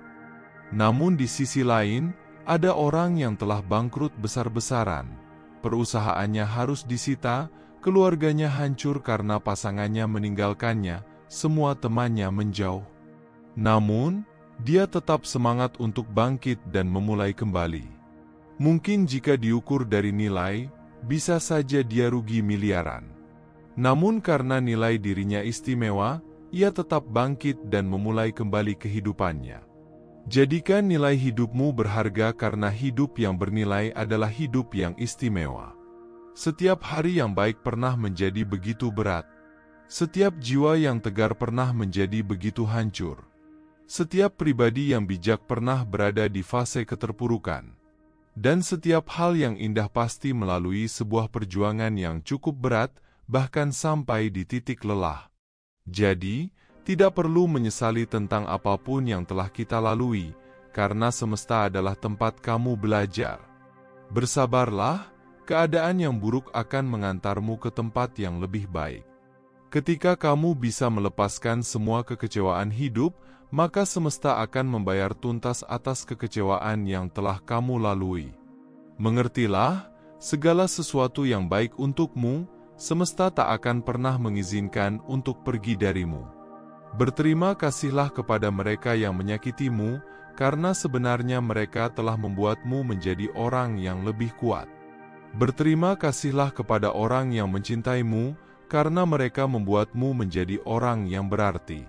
Namun di sisi lain, ada orang yang telah bangkrut besar-besaran. Perusahaannya harus disita, keluarganya hancur karena pasangannya meninggalkannya, semua temannya menjauh. Namun, dia tetap semangat untuk bangkit dan memulai kembali. Mungkin jika diukur dari nilai, bisa saja dia rugi miliaran. Namun karena nilai dirinya istimewa, ia tetap bangkit dan memulai kembali kehidupannya. Jadikan nilai hidupmu berharga karena hidup yang bernilai adalah hidup yang istimewa. Setiap hari yang baik pernah menjadi begitu berat. Setiap jiwa yang tegar pernah menjadi begitu hancur. Setiap pribadi yang bijak pernah berada di fase keterpurukan. Dan setiap hal yang indah pasti melalui sebuah perjuangan yang cukup berat, bahkan sampai di titik lelah. Jadi, tidak perlu menyesali tentang apapun yang telah kita lalui, karena semesta adalah tempat kamu belajar. Bersabarlah, keadaan yang buruk akan mengantarmu ke tempat yang lebih baik. Ketika kamu bisa melepaskan semua kekecewaan hidup, maka semesta akan membayar tuntas atas kekecewaan yang telah kamu lalui. Mengertilah, segala sesuatu yang baik untukmu, semesta tak akan pernah mengizinkan untuk pergi darimu. Berterima kasihlah kepada mereka yang menyakitimu, karena sebenarnya mereka telah membuatmu menjadi orang yang lebih kuat. Berterima kasihlah kepada orang yang mencintaimu, karena mereka membuatmu menjadi orang yang berarti.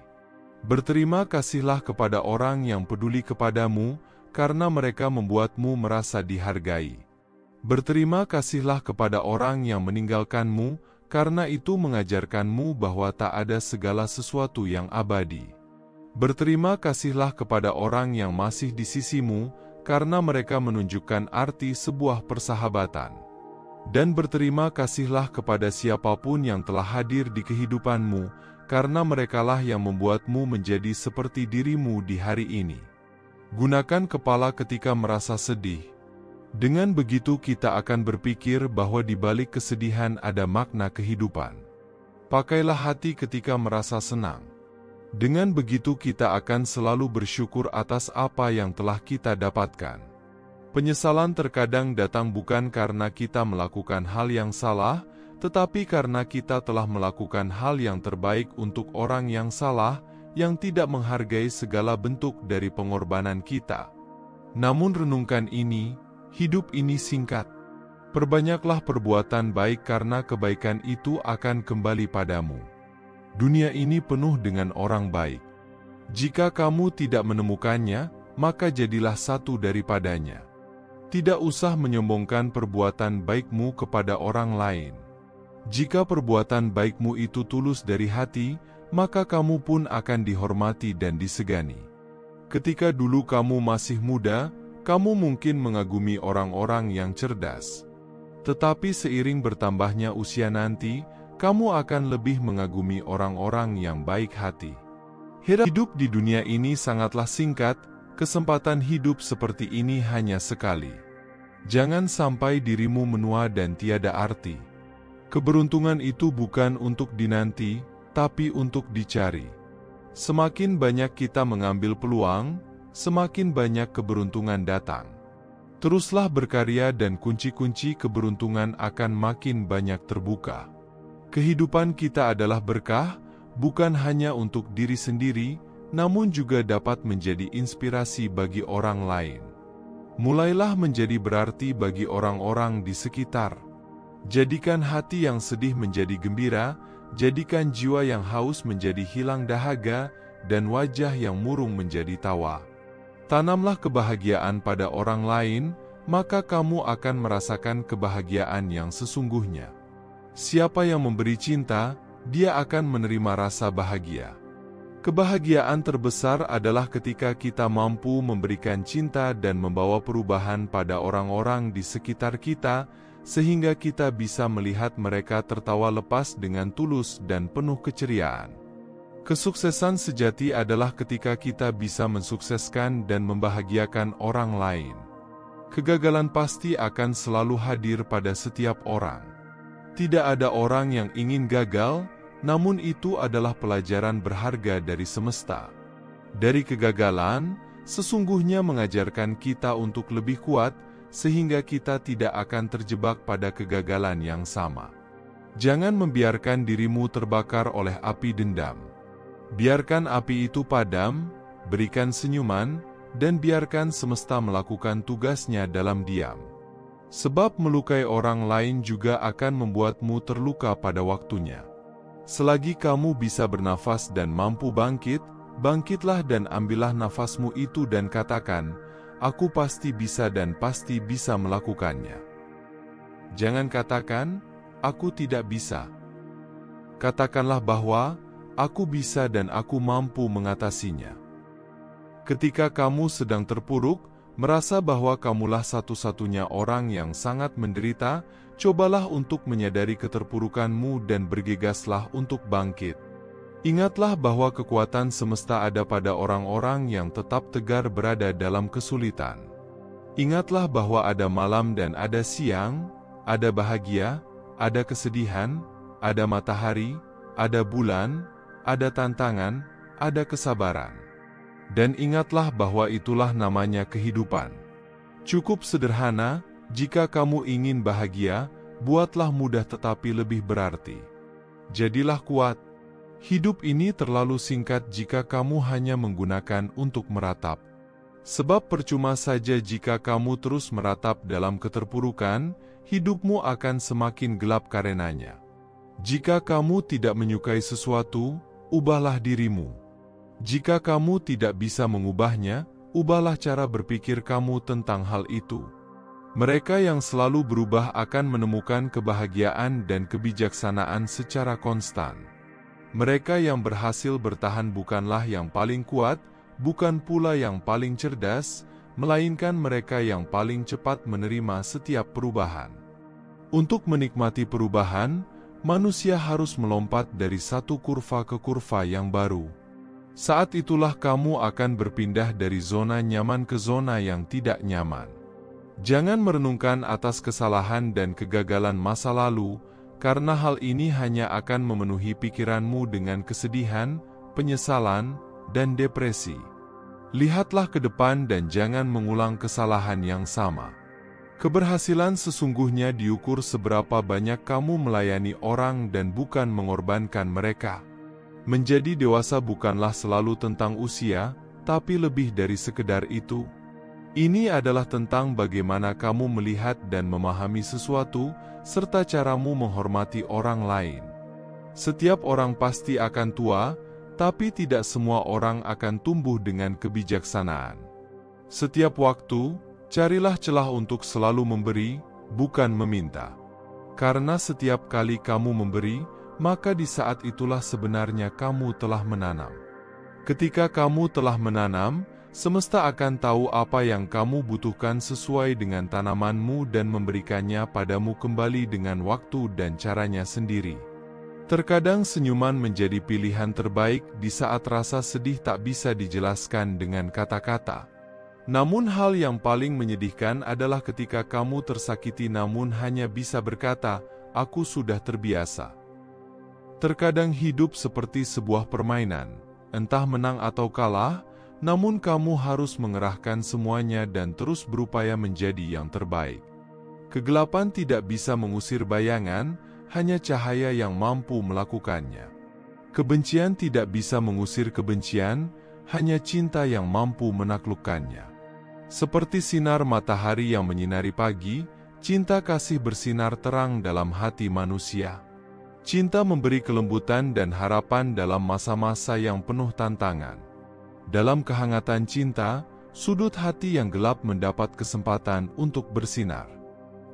Berterima kasihlah kepada orang yang peduli kepadamu, karena mereka membuatmu merasa dihargai. Berterima kasihlah kepada orang yang meninggalkanmu, karena itu mengajarkanmu bahwa tak ada segala sesuatu yang abadi. Berterima kasihlah kepada orang yang masih di sisimu, karena mereka menunjukkan arti sebuah persahabatan. Dan berterima kasihlah kepada siapapun yang telah hadir di kehidupanmu, karena merekalah yang membuatmu menjadi seperti dirimu di hari ini. Gunakan kepala ketika merasa sedih. Dengan begitu kita akan berpikir bahwa di balik kesedihan ada makna kehidupan. Pakailah hati ketika merasa senang. Dengan begitu kita akan selalu bersyukur atas apa yang telah kita dapatkan. Penyesalan terkadang datang bukan karena kita melakukan hal yang salah, tetapi karena kita telah melakukan hal yang terbaik untuk orang yang salah, yang tidak menghargai segala bentuk dari pengorbanan kita. Namun renungkan ini, hidup ini singkat. Perbanyaklah perbuatan baik karena kebaikan itu akan kembali padamu. Dunia ini penuh dengan orang baik. Jika kamu tidak menemukannya, maka jadilah satu daripadanya. Tidak usah menyombongkan perbuatan baikmu kepada orang lain. Jika perbuatan baikmu itu tulus dari hati, maka kamu pun akan dihormati dan disegani. Ketika dulu kamu masih muda, kamu mungkin mengagumi orang-orang yang cerdas. Tetapi seiring bertambahnya usia nanti, kamu akan lebih mengagumi orang-orang yang baik hati. Hidup di dunia ini sangatlah singkat, kesempatan hidup seperti ini hanya sekali. Jangan sampai dirimu menua dan tiada arti. Keberuntungan itu bukan untuk dinanti, tapi untuk dicari. Semakin banyak kita mengambil peluang, semakin banyak keberuntungan datang. Teruslah berkarya dan kunci-kunci keberuntungan akan makin banyak terbuka. Kehidupan kita adalah berkah, bukan hanya untuk diri sendiri, namun juga dapat menjadi inspirasi bagi orang lain. Mulailah menjadi berarti bagi orang-orang di sekitar. Jadikan hati yang sedih menjadi gembira, jadikan jiwa yang haus menjadi hilang dahaga, dan wajah yang murung menjadi tawa. Tanamlah kebahagiaan pada orang lain, maka kamu akan merasakan kebahagiaan yang sesungguhnya. Siapa yang memberi cinta, dia akan menerima rasa bahagia. Kebahagiaan terbesar adalah ketika kita mampu memberikan cinta dan membawa perubahan pada orang-orang di sekitar kita, sehingga kita bisa melihat mereka tertawa lepas dengan tulus dan penuh keceriaan. Kesuksesan sejati adalah ketika kita bisa mensukseskan dan membahagiakan orang lain. Kegagalan pasti akan selalu hadir pada setiap orang. Tidak ada orang yang ingin gagal, namun itu adalah pelajaran berharga dari semesta. Dari kegagalan, sesungguhnya mengajarkan kita untuk lebih kuat, sehingga kita tidak akan terjebak pada kegagalan yang sama. Jangan membiarkan dirimu terbakar oleh api dendam. Biarkan api itu padam, berikan senyuman, dan biarkan semesta melakukan tugasnya dalam diam. Sebab melukai orang lain juga akan membuatmu terluka pada waktunya. Selagi kamu bisa bernafas dan mampu bangkit, bangkitlah dan ambillah nafasmu itu dan katakan, "Aku pasti bisa dan pasti bisa melakukannya." Jangan katakan, "Aku tidak bisa." Katakanlah bahwa, "Aku bisa dan aku mampu mengatasinya." Ketika kamu sedang terpuruk, merasa bahwa kamulah satu-satunya orang yang sangat menderita, cobalah untuk menyadari keterpurukanmu dan bergegaslah untuk bangkit. Ingatlah bahwa kekuatan semesta ada pada orang-orang yang tetap tegar berada dalam kesulitan. Ingatlah bahwa ada malam dan ada siang, ada bahagia, ada kesedihan, ada matahari, ada bulan, ada tantangan, ada kesabaran. Dan ingatlah bahwa itulah namanya kehidupan. Cukup sederhana, jika kamu ingin bahagia, buatlah mudah tetapi lebih berarti. Jadilah kuat. Hidup ini terlalu singkat jika kamu hanya menggunakan untuk meratap. Sebab percuma saja jika kamu terus meratap dalam keterpurukan, hidupmu akan semakin gelap karenanya. Jika kamu tidak menyukai sesuatu, ubahlah dirimu. Jika kamu tidak bisa mengubahnya, ubahlah cara berpikir kamu tentang hal itu. Mereka yang selalu berubah akan menemukan kebahagiaan dan kebijaksanaan secara konstan. Mereka yang berhasil bertahan bukanlah yang paling kuat, bukan pula yang paling cerdas, melainkan mereka yang paling cepat menerima setiap perubahan. Untuk menikmati perubahan, manusia harus melompat dari satu kurva ke kurva yang baru. Saat itulah kamu akan berpindah dari zona nyaman ke zona yang tidak nyaman. Jangan merenungkan atas kesalahan dan kegagalan masa lalu, karena hal ini hanya akan memenuhi pikiranmu dengan kesedihan, penyesalan, dan depresi. Lihatlah ke depan dan jangan mengulang kesalahan yang sama. Keberhasilan sesungguhnya diukur seberapa banyak kamu melayani orang dan bukan mengorbankan mereka. Menjadi dewasa bukanlah selalu tentang usia, tapi lebih dari sekedar itu. Ini adalah tentang bagaimana kamu melihat dan memahami sesuatu, serta caramu menghormati orang lain. Setiap orang pasti akan tua, tapi tidak semua orang akan tumbuh dengan kebijaksanaan. Setiap waktu, Carilah celah untuk selalu memberi, bukan meminta. Karena setiap kali kamu memberi, maka di saat itulah sebenarnya kamu telah menanam. Ketika kamu telah menanam, semesta akan tahu apa yang kamu butuhkan sesuai dengan tanamanmu dan memberikannya padamu kembali dengan waktu dan caranya sendiri. Terkadang senyuman menjadi pilihan terbaik di saat rasa sedih tak bisa dijelaskan dengan kata-kata. Namun hal yang paling menyedihkan adalah ketika kamu tersakiti namun hanya bisa berkata, "Aku sudah terbiasa." Terkadang hidup seperti sebuah permainan, entah menang atau kalah, namun kamu harus mengerahkan semuanya dan terus berupaya menjadi yang terbaik. Kegelapan tidak bisa mengusir bayangan, hanya cahaya yang mampu melakukannya. Kebencian tidak bisa mengusir kebencian, hanya cinta yang mampu menaklukkannya. Seperti sinar matahari yang menyinari pagi, cinta kasih bersinar terang dalam hati manusia. Cinta memberi kelembutan dan harapan dalam masa-masa yang penuh tantangan. Dalam kehangatan cinta, sudut hati yang gelap mendapat kesempatan untuk bersinar.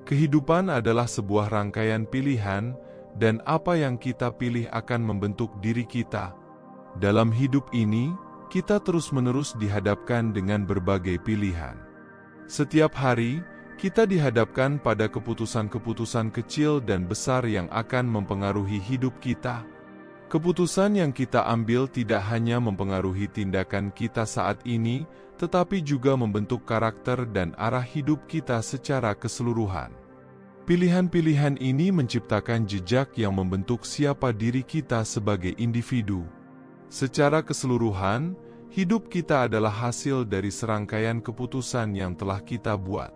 Kehidupan adalah sebuah rangkaian pilihan, dan apa yang kita pilih akan membentuk diri kita. Dalam hidup ini, kita terus-menerus dihadapkan dengan berbagai pilihan. Setiap hari, kita dihadapkan pada keputusan-keputusan kecil dan besar yang akan mempengaruhi hidup kita. Keputusan yang kita ambil tidak hanya mempengaruhi tindakan kita saat ini, tetapi juga membentuk karakter dan arah hidup kita secara keseluruhan. Pilihan-pilihan ini menciptakan jejak yang membentuk siapa diri kita sebagai individu. Secara keseluruhan, hidup kita adalah hasil dari serangkaian keputusan yang telah kita buat.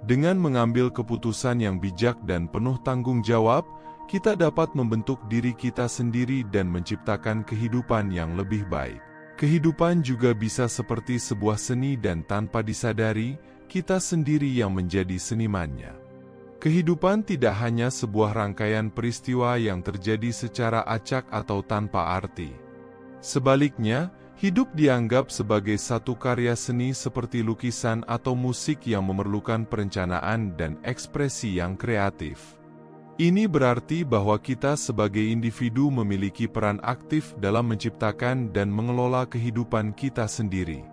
Dengan mengambil keputusan yang bijak dan penuh tanggung jawab, kita dapat membentuk diri kita sendiri dan menciptakan kehidupan yang lebih baik. Kehidupan juga bisa seperti sebuah seni dan tanpa disadari, kita sendiri yang menjadi senimannya. Kehidupan tidak hanya sebuah rangkaian peristiwa yang terjadi secara acak atau tanpa arti. Sebaliknya, hidup dianggap sebagai satu karya seni seperti lukisan atau musik yang memerlukan perencanaan dan ekspresi yang kreatif. Ini berarti bahwa kita sebagai individu memiliki peran aktif dalam menciptakan dan mengelola kehidupan kita sendiri.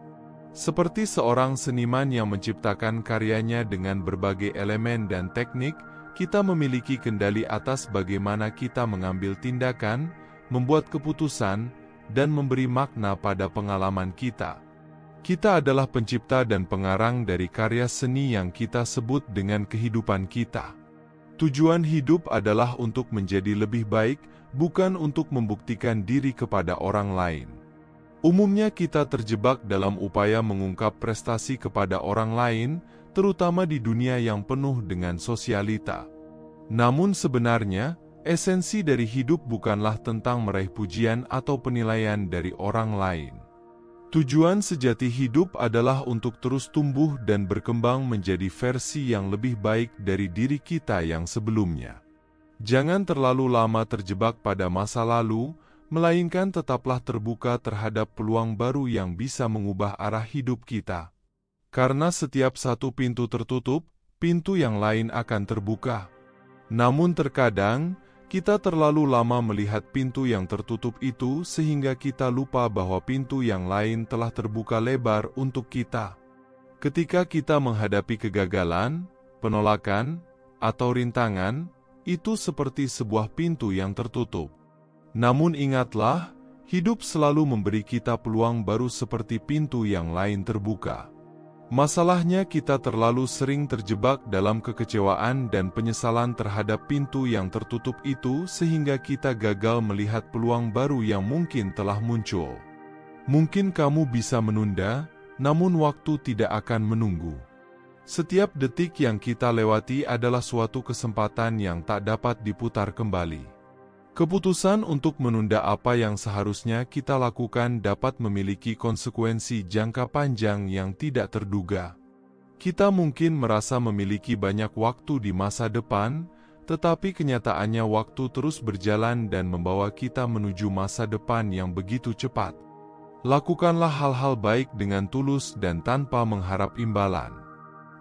Seperti seorang seniman yang menciptakan karyanya dengan berbagai elemen dan teknik, kita memiliki kendali atas bagaimana kita mengambil tindakan, membuat keputusan, dan memberi makna pada pengalaman kita. Kita adalah pencipta dan pengarang dari karya seni yang kita sebut dengan kehidupan kita. Tujuan hidup adalah untuk menjadi lebih baik, bukan untuk membuktikan diri kepada orang lain. Umumnya kita terjebak dalam upaya mengungkap prestasi kepada orang lain, terutama di dunia yang penuh dengan sosialita. Namun sebenarnya, esensi dari hidup bukanlah tentang meraih pujian atau penilaian dari orang lain. Tujuan sejati hidup adalah untuk terus tumbuh dan berkembang menjadi versi yang lebih baik dari diri kita yang sebelumnya. Jangan terlalu lama terjebak pada masa lalu, melainkan tetaplah terbuka terhadap peluang baru yang bisa mengubah arah hidup kita. Karena setiap satu pintu tertutup, pintu yang lain akan terbuka. Namun terkadang, kita terlalu lama melihat pintu yang tertutup itu sehingga kita lupa bahwa pintu yang lain telah terbuka lebar untuk kita. Ketika kita menghadapi kegagalan, penolakan, atau rintangan, itu seperti sebuah pintu yang tertutup. Namun ingatlah, hidup selalu memberi kita peluang baru seperti pintu yang lain terbuka. Masalahnya kita terlalu sering terjebak dalam kekecewaan dan penyesalan terhadap pintu yang tertutup itu sehingga kita gagal melihat peluang baru yang mungkin telah muncul. Mungkin kamu bisa menunda, namun waktu tidak akan menunggu. Setiap detik yang kita lewati adalah suatu kesempatan yang tak dapat diputar kembali. Keputusan untuk menunda apa yang seharusnya kita lakukan dapat memiliki konsekuensi jangka panjang yang tidak terduga. Kita mungkin merasa memiliki banyak waktu di masa depan, tetapi kenyataannya waktu terus berjalan dan membawa kita menuju masa depan yang begitu cepat. Lakukanlah hal-hal baik dengan tulus dan tanpa mengharap imbalan.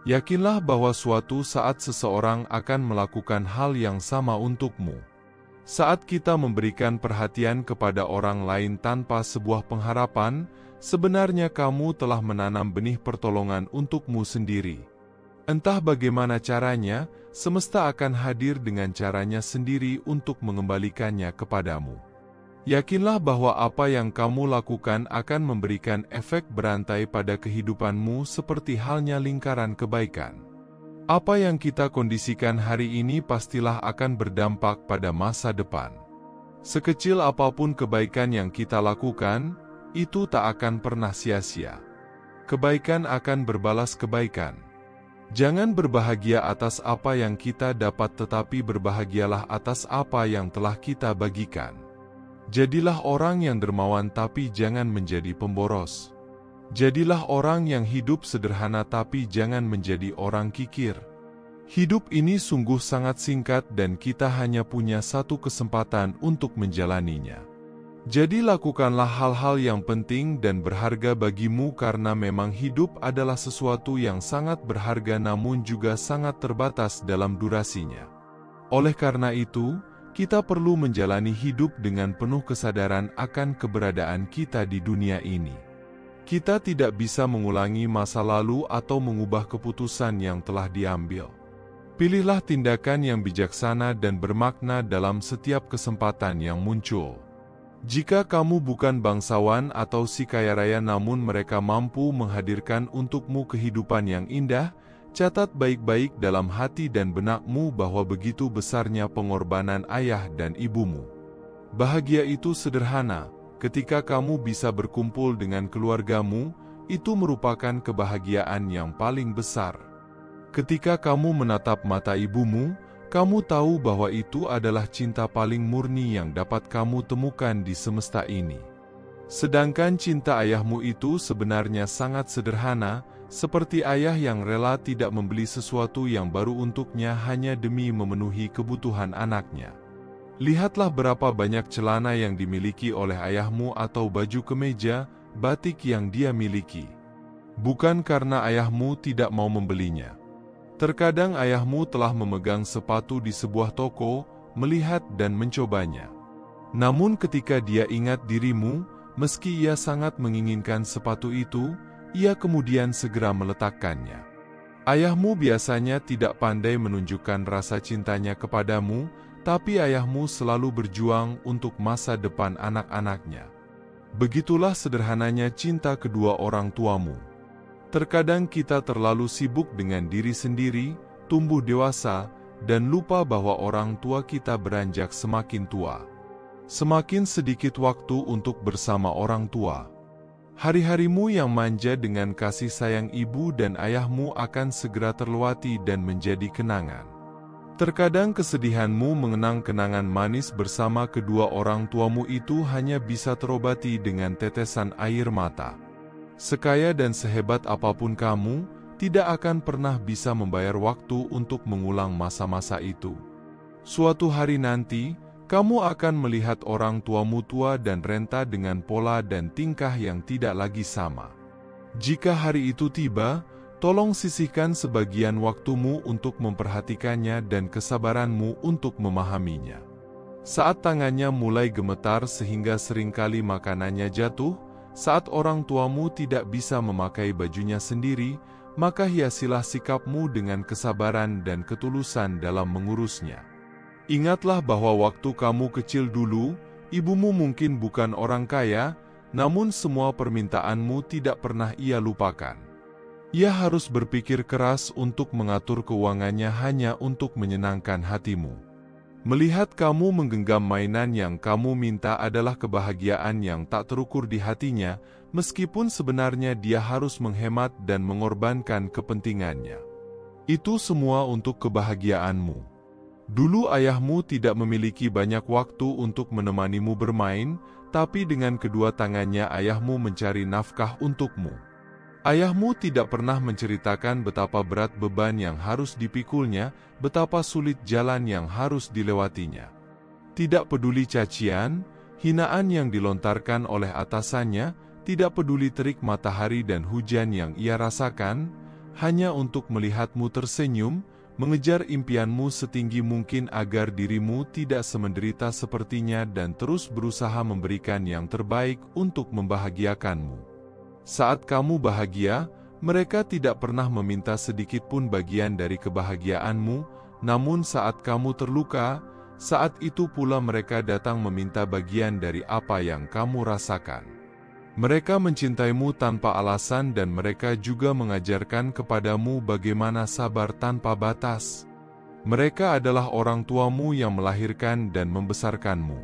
Yakinlah bahwa suatu saat seseorang akan melakukan hal yang sama untukmu. Saat kita memberikan perhatian kepada orang lain tanpa sebuah pengharapan, sebenarnya kamu telah menanam benih pertolongan untukmu sendiri. Entah bagaimana caranya, semesta akan hadir dengan caranya sendiri untuk mengembalikannya kepadamu. Yakinlah bahwa apa yang kamu lakukan akan memberikan efek berantai pada kehidupanmu seperti halnya lingkaran kebaikan. Apa yang kita kondisikan hari ini pastilah akan berdampak pada masa depan. Sekecil apapun kebaikan yang kita lakukan, itu tak akan pernah sia-sia. Kebaikan akan berbalas kebaikan. Jangan berbahagia atas apa yang kita dapat, tetapi berbahagialah atas apa yang telah kita bagikan. Jadilah orang yang dermawan tapi jangan menjadi pemboros. Jadilah orang yang hidup sederhana tapi jangan menjadi orang kikir. Hidup ini sungguh sangat singkat dan kita hanya punya satu kesempatan untuk menjalaninya. Jadi lakukanlah hal-hal yang penting dan berharga bagimu karena memang hidup adalah sesuatu yang sangat berharga namun juga sangat terbatas dalam durasinya. Oleh karena itu, kita perlu menjalani hidup dengan penuh kesadaran akan keberadaan kita di dunia ini. Kita tidak bisa mengulangi masa lalu atau mengubah keputusan yang telah diambil. Pilihlah tindakan yang bijaksana dan bermakna dalam setiap kesempatan yang muncul. Jika kamu bukan bangsawan atau si kaya raya namun mereka mampu menghadirkan untukmu kehidupan yang indah, catat baik-baik dalam hati dan benakmu bahwa begitu besarnya pengorbanan ayah dan ibumu. Bahagia itu sederhana. Ketika kamu bisa berkumpul dengan keluargamu, itu merupakan kebahagiaan yang paling besar. Ketika kamu menatap mata ibumu, kamu tahu bahwa itu adalah cinta paling murni yang dapat kamu temukan di semesta ini. Sedangkan cinta ayahmu itu sebenarnya sangat sederhana, seperti ayah yang rela tidak membeli sesuatu yang baru untuknya hanya demi memenuhi kebutuhan anaknya. Lihatlah berapa banyak celana yang dimiliki oleh ayahmu atau baju kemeja, batik yang dia miliki. Bukan karena ayahmu tidak mau membelinya. Terkadang ayahmu telah memegang sepatu di sebuah toko, melihat dan mencobanya. Namun ketika dia ingat dirimu, meski ia sangat menginginkan sepatu itu, ia kemudian segera meletakkannya. Ayahmu biasanya tidak pandai menunjukkan rasa cintanya kepadamu, tapi ayahmu selalu berjuang untuk masa depan anak-anaknya. Begitulah sederhananya cinta kedua orang tuamu. Terkadang kita terlalu sibuk dengan diri sendiri, tumbuh dewasa, dan lupa bahwa orang tua kita beranjak semakin tua. Semakin sedikit waktu untuk bersama orang tua. Hari-harimu yang manja dengan kasih sayang ibu dan ayahmu akan segera terlewati dan menjadi kenangan. Terkadang kesedihanmu mengenang kenangan manis bersama kedua orang tuamu itu hanya bisa terobati dengan tetesan air mata. Sekaya dan sehebat apapun kamu, tidak akan pernah bisa membayar waktu untuk mengulang masa-masa itu. Suatu hari nanti, kamu akan melihat orang tuamu tua dan renta dengan pola dan tingkah yang tidak lagi sama. Jika hari itu tiba, tolong sisihkan sebagian waktumu untuk memperhatikannya dan kesabaranmu untuk memahaminya. Saat tangannya mulai gemetar sehingga seringkali makanannya jatuh, saat orang tuamu tidak bisa memakai bajunya sendiri, maka hiasilah sikapmu dengan kesabaran dan ketulusan dalam mengurusnya. Ingatlah bahwa waktu kamu kecil dulu, ibumu mungkin bukan orang kaya, namun semua permintaanmu tidak pernah ia lupakan. Ia harus berpikir keras untuk mengatur keuangannya hanya untuk menyenangkan hatimu. Melihat kamu menggenggam mainan yang kamu minta adalah kebahagiaan yang tak terukur di hatinya, meskipun sebenarnya dia harus menghemat dan mengorbankan kepentingannya. Itu semua untuk kebahagiaanmu. Dulu ayahmu tidak memiliki banyak waktu untuk menemanimu bermain, tapi dengan kedua tangannya ayahmu mencari nafkah untukmu. Ayahmu tidak pernah menceritakan betapa berat beban yang harus dipikulnya, betapa sulit jalan yang harus dilewatinya. Tidak peduli cacian, hinaan yang dilontarkan oleh atasannya, tidak peduli terik matahari dan hujan yang ia rasakan, hanya untuk melihatmu tersenyum, mengejar impianmu setinggi mungkin agar dirimu tidak semenderita sepertinya dan terus berusaha memberikan yang terbaik untuk membahagiakanmu. Saat kamu bahagia, mereka tidak pernah meminta sedikit pun bagian dari kebahagiaanmu, namun saat kamu terluka, saat itu pula mereka datang meminta bagian dari apa yang kamu rasakan. Mereka mencintaimu tanpa alasan dan mereka juga mengajarkan kepadamu bagaimana sabar tanpa batas. Mereka adalah orang tuamu yang melahirkan dan membesarkanmu.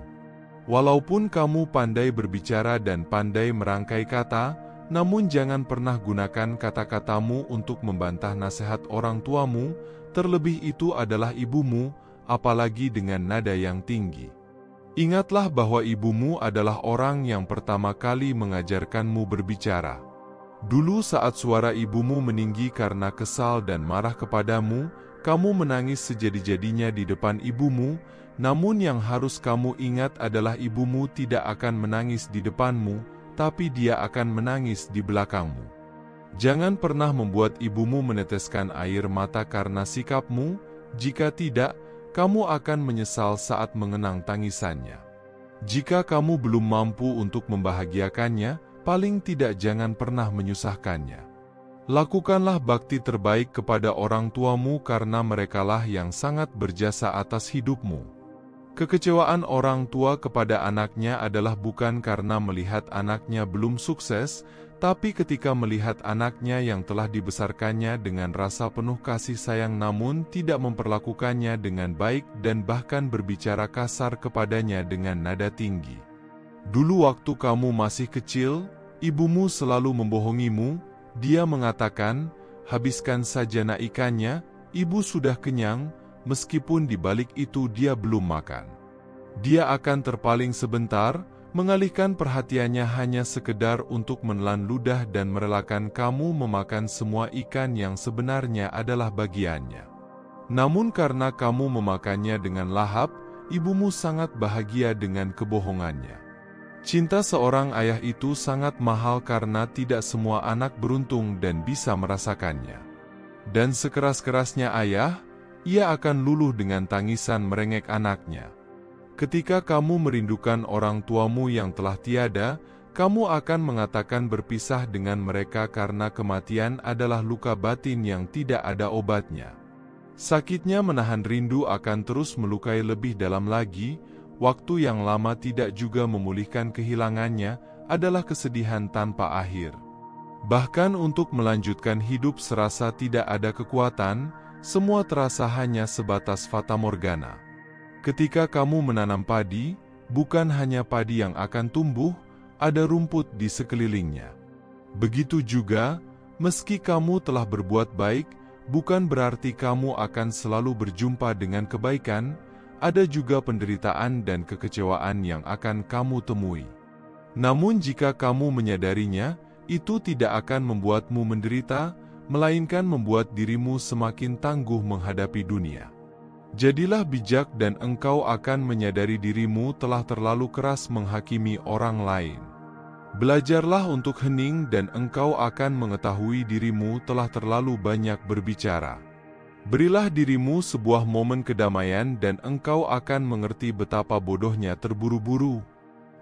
Walaupun kamu pandai berbicara dan pandai merangkai kata, namun jangan pernah gunakan kata-katamu untuk membantah nasihat orang tuamu, terlebih itu adalah ibumu, apalagi dengan nada yang tinggi. Ingatlah bahwa ibumu adalah orang yang pertama kali mengajarkanmu berbicara. Dulu saat suara ibumu meninggi karena kesal dan marah kepadamu, kamu menangis sejadi-jadinya di depan ibumu, namun yang harus kamu ingat adalah ibumu tidak akan menangis di depanmu, tapi dia akan menangis di belakangmu. Jangan pernah membuat ibumu meneteskan air mata karena sikapmu, jika tidak, kamu akan menyesal saat mengenang tangisannya. Jika kamu belum mampu untuk membahagiakannya, paling tidak jangan pernah menyusahkannya. Lakukanlah bakti terbaik kepada orang tuamu karena merekalah yang sangat berjasa atas hidupmu. Kekecewaan orang tua kepada anaknya adalah bukan karena melihat anaknya belum sukses, tapi ketika melihat anaknya yang telah dibesarkannya dengan rasa penuh kasih sayang namun tidak memperlakukannya dengan baik dan bahkan berbicara kasar kepadanya dengan nada tinggi. Dulu waktu kamu masih kecil, ibumu selalu membohongimu, dia mengatakan, habiskan saja nak ikannya, ibu sudah kenyang, meskipun di balik itu dia belum makan. Dia akan terpaling sebentar, mengalihkan perhatiannya hanya sekedar untuk menelan ludah dan merelakan kamu memakan semua ikan yang sebenarnya adalah bagiannya. Namun karena kamu memakannya dengan lahap, ibumu sangat bahagia dengan kebohongannya. Cinta seorang ayah itu sangat mahal karena tidak semua anak beruntung dan bisa merasakannya. Dan sekeras-kerasnya ayah, ia akan luluh dengan tangisan merengek anaknya. Ketika kamu merindukan orang tuamu yang telah tiada, kamu akan mengatakan berpisah dengan mereka karena kematian adalah luka batin yang tidak ada obatnya. Sakitnya menahan rindu akan terus melukai lebih dalam lagi, waktu yang lama tidak juga memulihkan kehilangannya, adalah kesedihan tanpa akhir. Bahkan untuk melanjutkan hidup serasa tidak ada kekuatan, semua terasa hanya sebatas fatamorgana. Ketika kamu menanam padi, bukan hanya padi yang akan tumbuh, ada rumput di sekelilingnya. Begitu juga, meski kamu telah berbuat baik, bukan berarti kamu akan selalu berjumpa dengan kebaikan, ada juga penderitaan dan kekecewaan yang akan kamu temui. Namun jika kamu menyadarinya, itu tidak akan membuatmu menderita, melainkan membuat dirimu semakin tangguh menghadapi dunia. Jadilah bijak dan engkau akan menyadari dirimu telah terlalu keras menghakimi orang lain. Belajarlah untuk hening dan engkau akan mengetahui dirimu telah terlalu banyak berbicara. Berilah dirimu sebuah momen kedamaian dan engkau akan mengerti betapa bodohnya terburu-buru.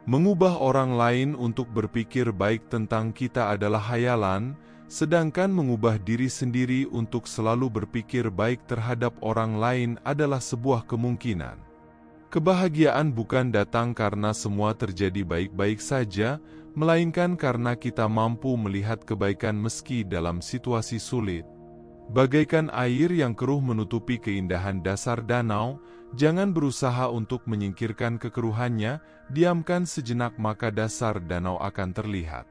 Mengubah orang lain untuk berpikir baik tentang kita adalah hayalan, sedangkan mengubah diri sendiri untuk selalu berpikir baik terhadap orang lain adalah sebuah kemungkinan. Kebahagiaan bukan datang karena semua terjadi baik-baik saja, melainkan karena kita mampu melihat kebaikan meski dalam situasi sulit. Bagaikan air yang keruh menutupi keindahan dasar danau, jangan berusaha untuk menyingkirkan kekeruhannya, diamkan sejenak maka dasar danau akan terlihat.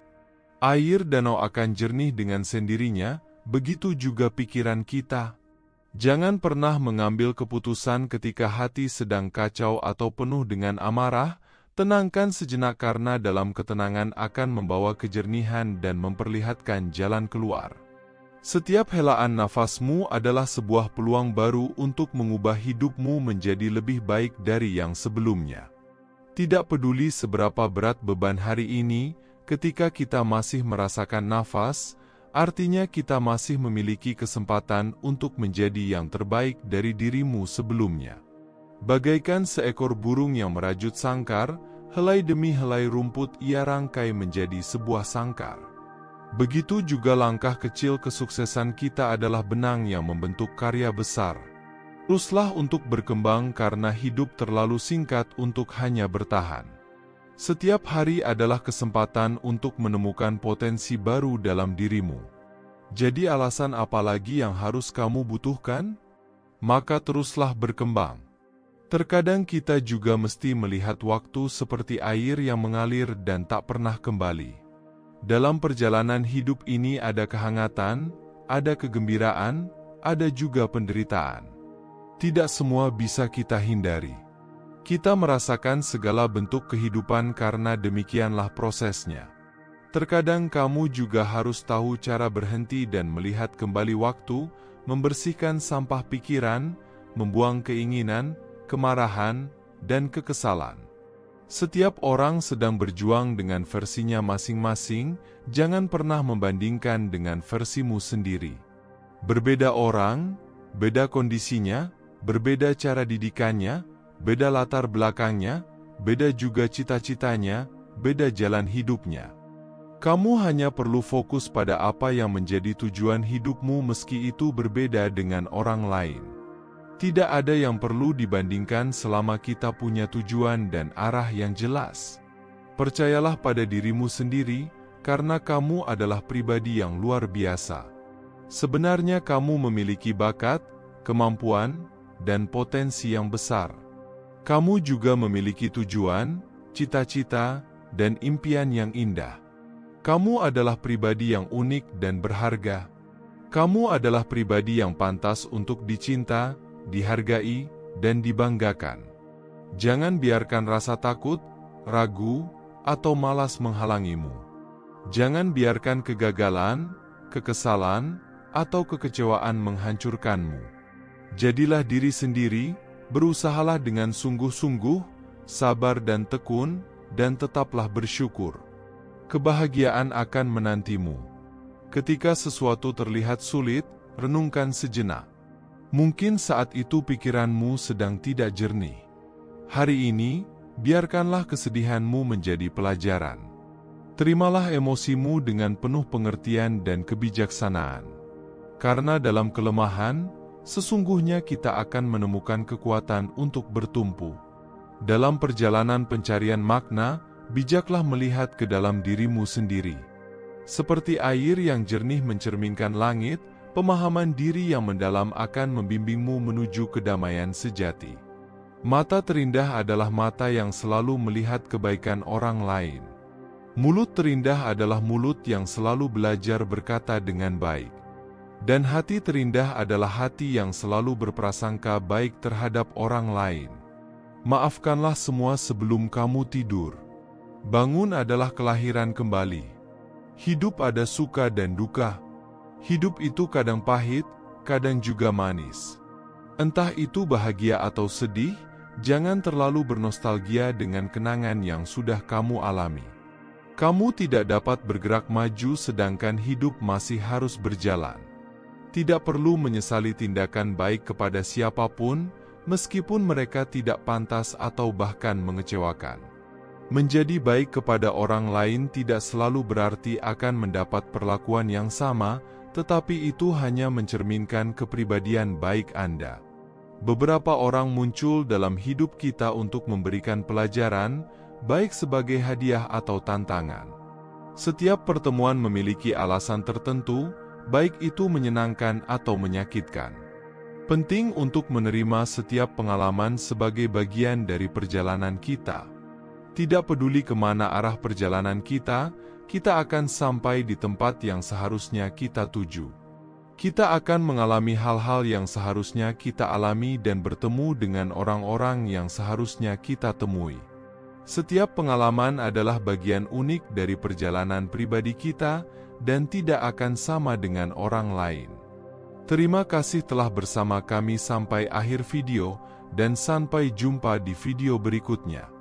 Air danau akan jernih dengan sendirinya, begitu juga pikiran kita. Jangan pernah mengambil keputusan ketika hati sedang kacau atau penuh dengan amarah, tenangkan sejenak karena dalam ketenangan akan membawa kejernihan dan memperlihatkan jalan keluar. Setiap helaan nafasmu adalah sebuah peluang baru untuk mengubah hidupmu menjadi lebih baik dari yang sebelumnya. Tidak peduli seberapa berat beban hari ini, ketika kita masih merasakan nafas, Artinya kita masih memiliki kesempatan untuk menjadi yang terbaik dari dirimu sebelumnya. Bagaikan seekor burung yang merajut sangkar, helai demi helai rumput ia rangkai menjadi sebuah sangkar. Begitu juga langkah kecil kesuksesan kita adalah benang yang membentuk karya besar. Teruslah untuk berkembang karena hidup terlalu singkat untuk hanya bertahan. Setiap hari adalah kesempatan untuk menemukan potensi baru dalam dirimu. Jadi alasan apa lagi yang harus kamu butuhkan? Maka teruslah berkembang. Terkadang kita juga mesti melihat waktu seperti air yang mengalir dan tak pernah kembali. Dalam perjalanan hidup ini ada kehangatan, ada kegembiraan, ada juga penderitaan. Tidak semua bisa kita hindari. Kita merasakan segala bentuk kehidupan karena demikianlah prosesnya. Terkadang kamu juga harus tahu cara berhenti dan melihat kembali waktu, membersihkan sampah pikiran, membuang keinginan, kemarahan, dan kekesalan. Setiap orang sedang berjuang dengan versinya masing-masing, jangan pernah membandingkan dengan versimu sendiri. Berbeda orang, beda kondisinya, berbeda cara didikannya, beda latar belakangnya, beda juga cita-citanya, beda jalan hidupnya. Kamu hanya perlu fokus pada apa yang menjadi tujuan hidupmu meski itu berbeda dengan orang lain. Tidak ada yang perlu dibandingkan selama kita punya tujuan dan arah yang jelas. Percayalah pada dirimu sendiri, karena kamu adalah pribadi yang luar biasa. Sebenarnya kamu memiliki bakat, kemampuan, dan potensi yang besar. Kamu juga memiliki tujuan, cita-cita, dan impian yang indah. Kamu adalah pribadi yang unik dan berharga. Kamu adalah pribadi yang pantas untuk dicinta, dihargai, dan dibanggakan. Jangan biarkan rasa takut, ragu, atau malas menghalangimu. Jangan biarkan kegagalan, kekesalan, atau kekecewaan menghancurkanmu. Jadilah diri sendiri, berusahalah dengan sungguh-sungguh, sabar dan tekun, dan tetaplah bersyukur. Kebahagiaan akan menantimu. Ketika sesuatu terlihat sulit, renungkan sejenak. Mungkin saat itu pikiranmu sedang tidak jernih. Hari ini, biarkanlah kesedihanmu menjadi pelajaran. Terimalah emosimu dengan penuh pengertian dan kebijaksanaan. Karena dalam kelemahan, sesungguhnya kita akan menemukan kekuatan untuk bertumpu. Dalam perjalanan pencarian makna, bijaklah melihat ke dalam dirimu sendiri. Seperti air yang jernih mencerminkan langit, pemahaman diri yang mendalam akan membimbingmu menuju kedamaian sejati. Mata terindah adalah mata yang selalu melihat kebaikan orang lain. Mulut terindah adalah mulut yang selalu belajar berkata dengan baik. Dan hati terindah adalah hati yang selalu berprasangka baik terhadap orang lain. Maafkanlah semua sebelum kamu tidur. Bangun adalah kelahiran kembali. Hidup ada suka dan duka. Hidup itu kadang pahit, kadang juga manis. Entah itu bahagia atau sedih, jangan terlalu bernostalgia dengan kenangan yang sudah kamu alami. Kamu tidak dapat bergerak maju sedangkan hidup masih harus berjalan. Tidak perlu menyesali tindakan baik kepada siapapun, meskipun mereka tidak pantas atau bahkan mengecewakan. Menjadi baik kepada orang lain tidak selalu berarti akan mendapat perlakuan yang sama, tetapi itu hanya mencerminkan kepribadian baik Anda. Beberapa orang muncul dalam hidup kita untuk memberikan pelajaran, baik sebagai hadiah atau tantangan. Setiap pertemuan memiliki alasan tertentu, baik itu menyenangkan atau menyakitkan. Penting untuk menerima setiap pengalaman sebagai bagian dari perjalanan kita. Tidak peduli kemana arah perjalanan kita akan sampai di tempat yang seharusnya kita tuju. Kita akan mengalami hal-hal yang seharusnya kita alami dan bertemu dengan orang-orang yang seharusnya kita temui. Setiap pengalaman adalah bagian unik dari perjalanan pribadi kita dan tidak akan sama dengan orang lain. Terima kasih telah bersama kami sampai akhir video, dan sampai jumpa di video berikutnya.